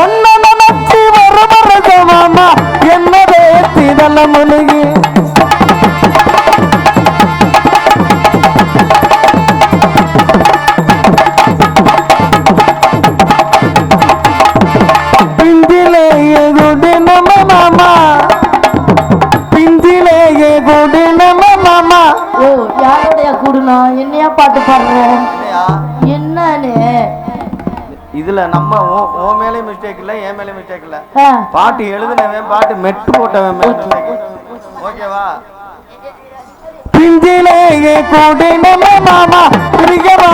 ஒன்ன நினைச்சு வருவது மாமா என்னதே திதல முழுகி. பிந்திலேயே குடி நம்ம மாமா பிந்திலேயே குடி நம்ம மாமா. ஓ யாரோடைய கூடுனா என்னையா பாட்டு பாடுற என்னன்னு? இதுல நம்ம ஓ மேலே மிஸ்டேக் இல்ல என் மேலே மிஸ்டேக் இல்ல. பாட்டு எழுதுனவன் பாட்டு மெட்டு போட்டவன் மிஸ்டேக். ஓகேவா? பிந்திலேயே கூடி நம்ம மாமா பிரியமா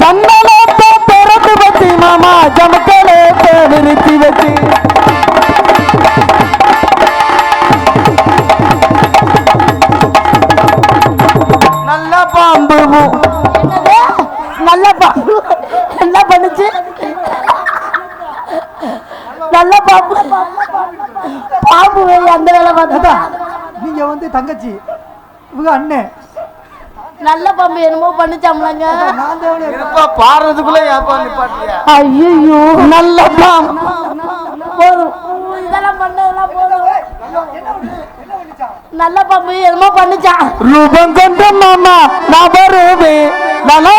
தன்னலத்தை திறந்து வச்சு மாமா ஜமக்களத்தை நிறுத்தி வச்சு. நல்ல பாம்பு என்னது நல்ல பாம்பு என்ன பண்ணுச்சு? நல்ல பாம்பு பாம்பு அந்த வேலை பார்த்தா. நீங்க வந்து தங்கச்சி இவங்க அண்ணன். நல்ல பாம்பு என்னமோ பண்ணிச்சாம்லங்க. நான் தேவனே இருப்பா பாடுறதுக்குள்ள ஏப்பா நிப்பாட்டியா? ஐயோ நல்ல பாம்பு போதும் இதெல்லாம் பண்ணதெல்லாம் போதும். நல்ல பாம்பு என்னமோ பண்ணிச்சான். ரூபம் கொண்ட மாமா நான் வருவேன் நல்லா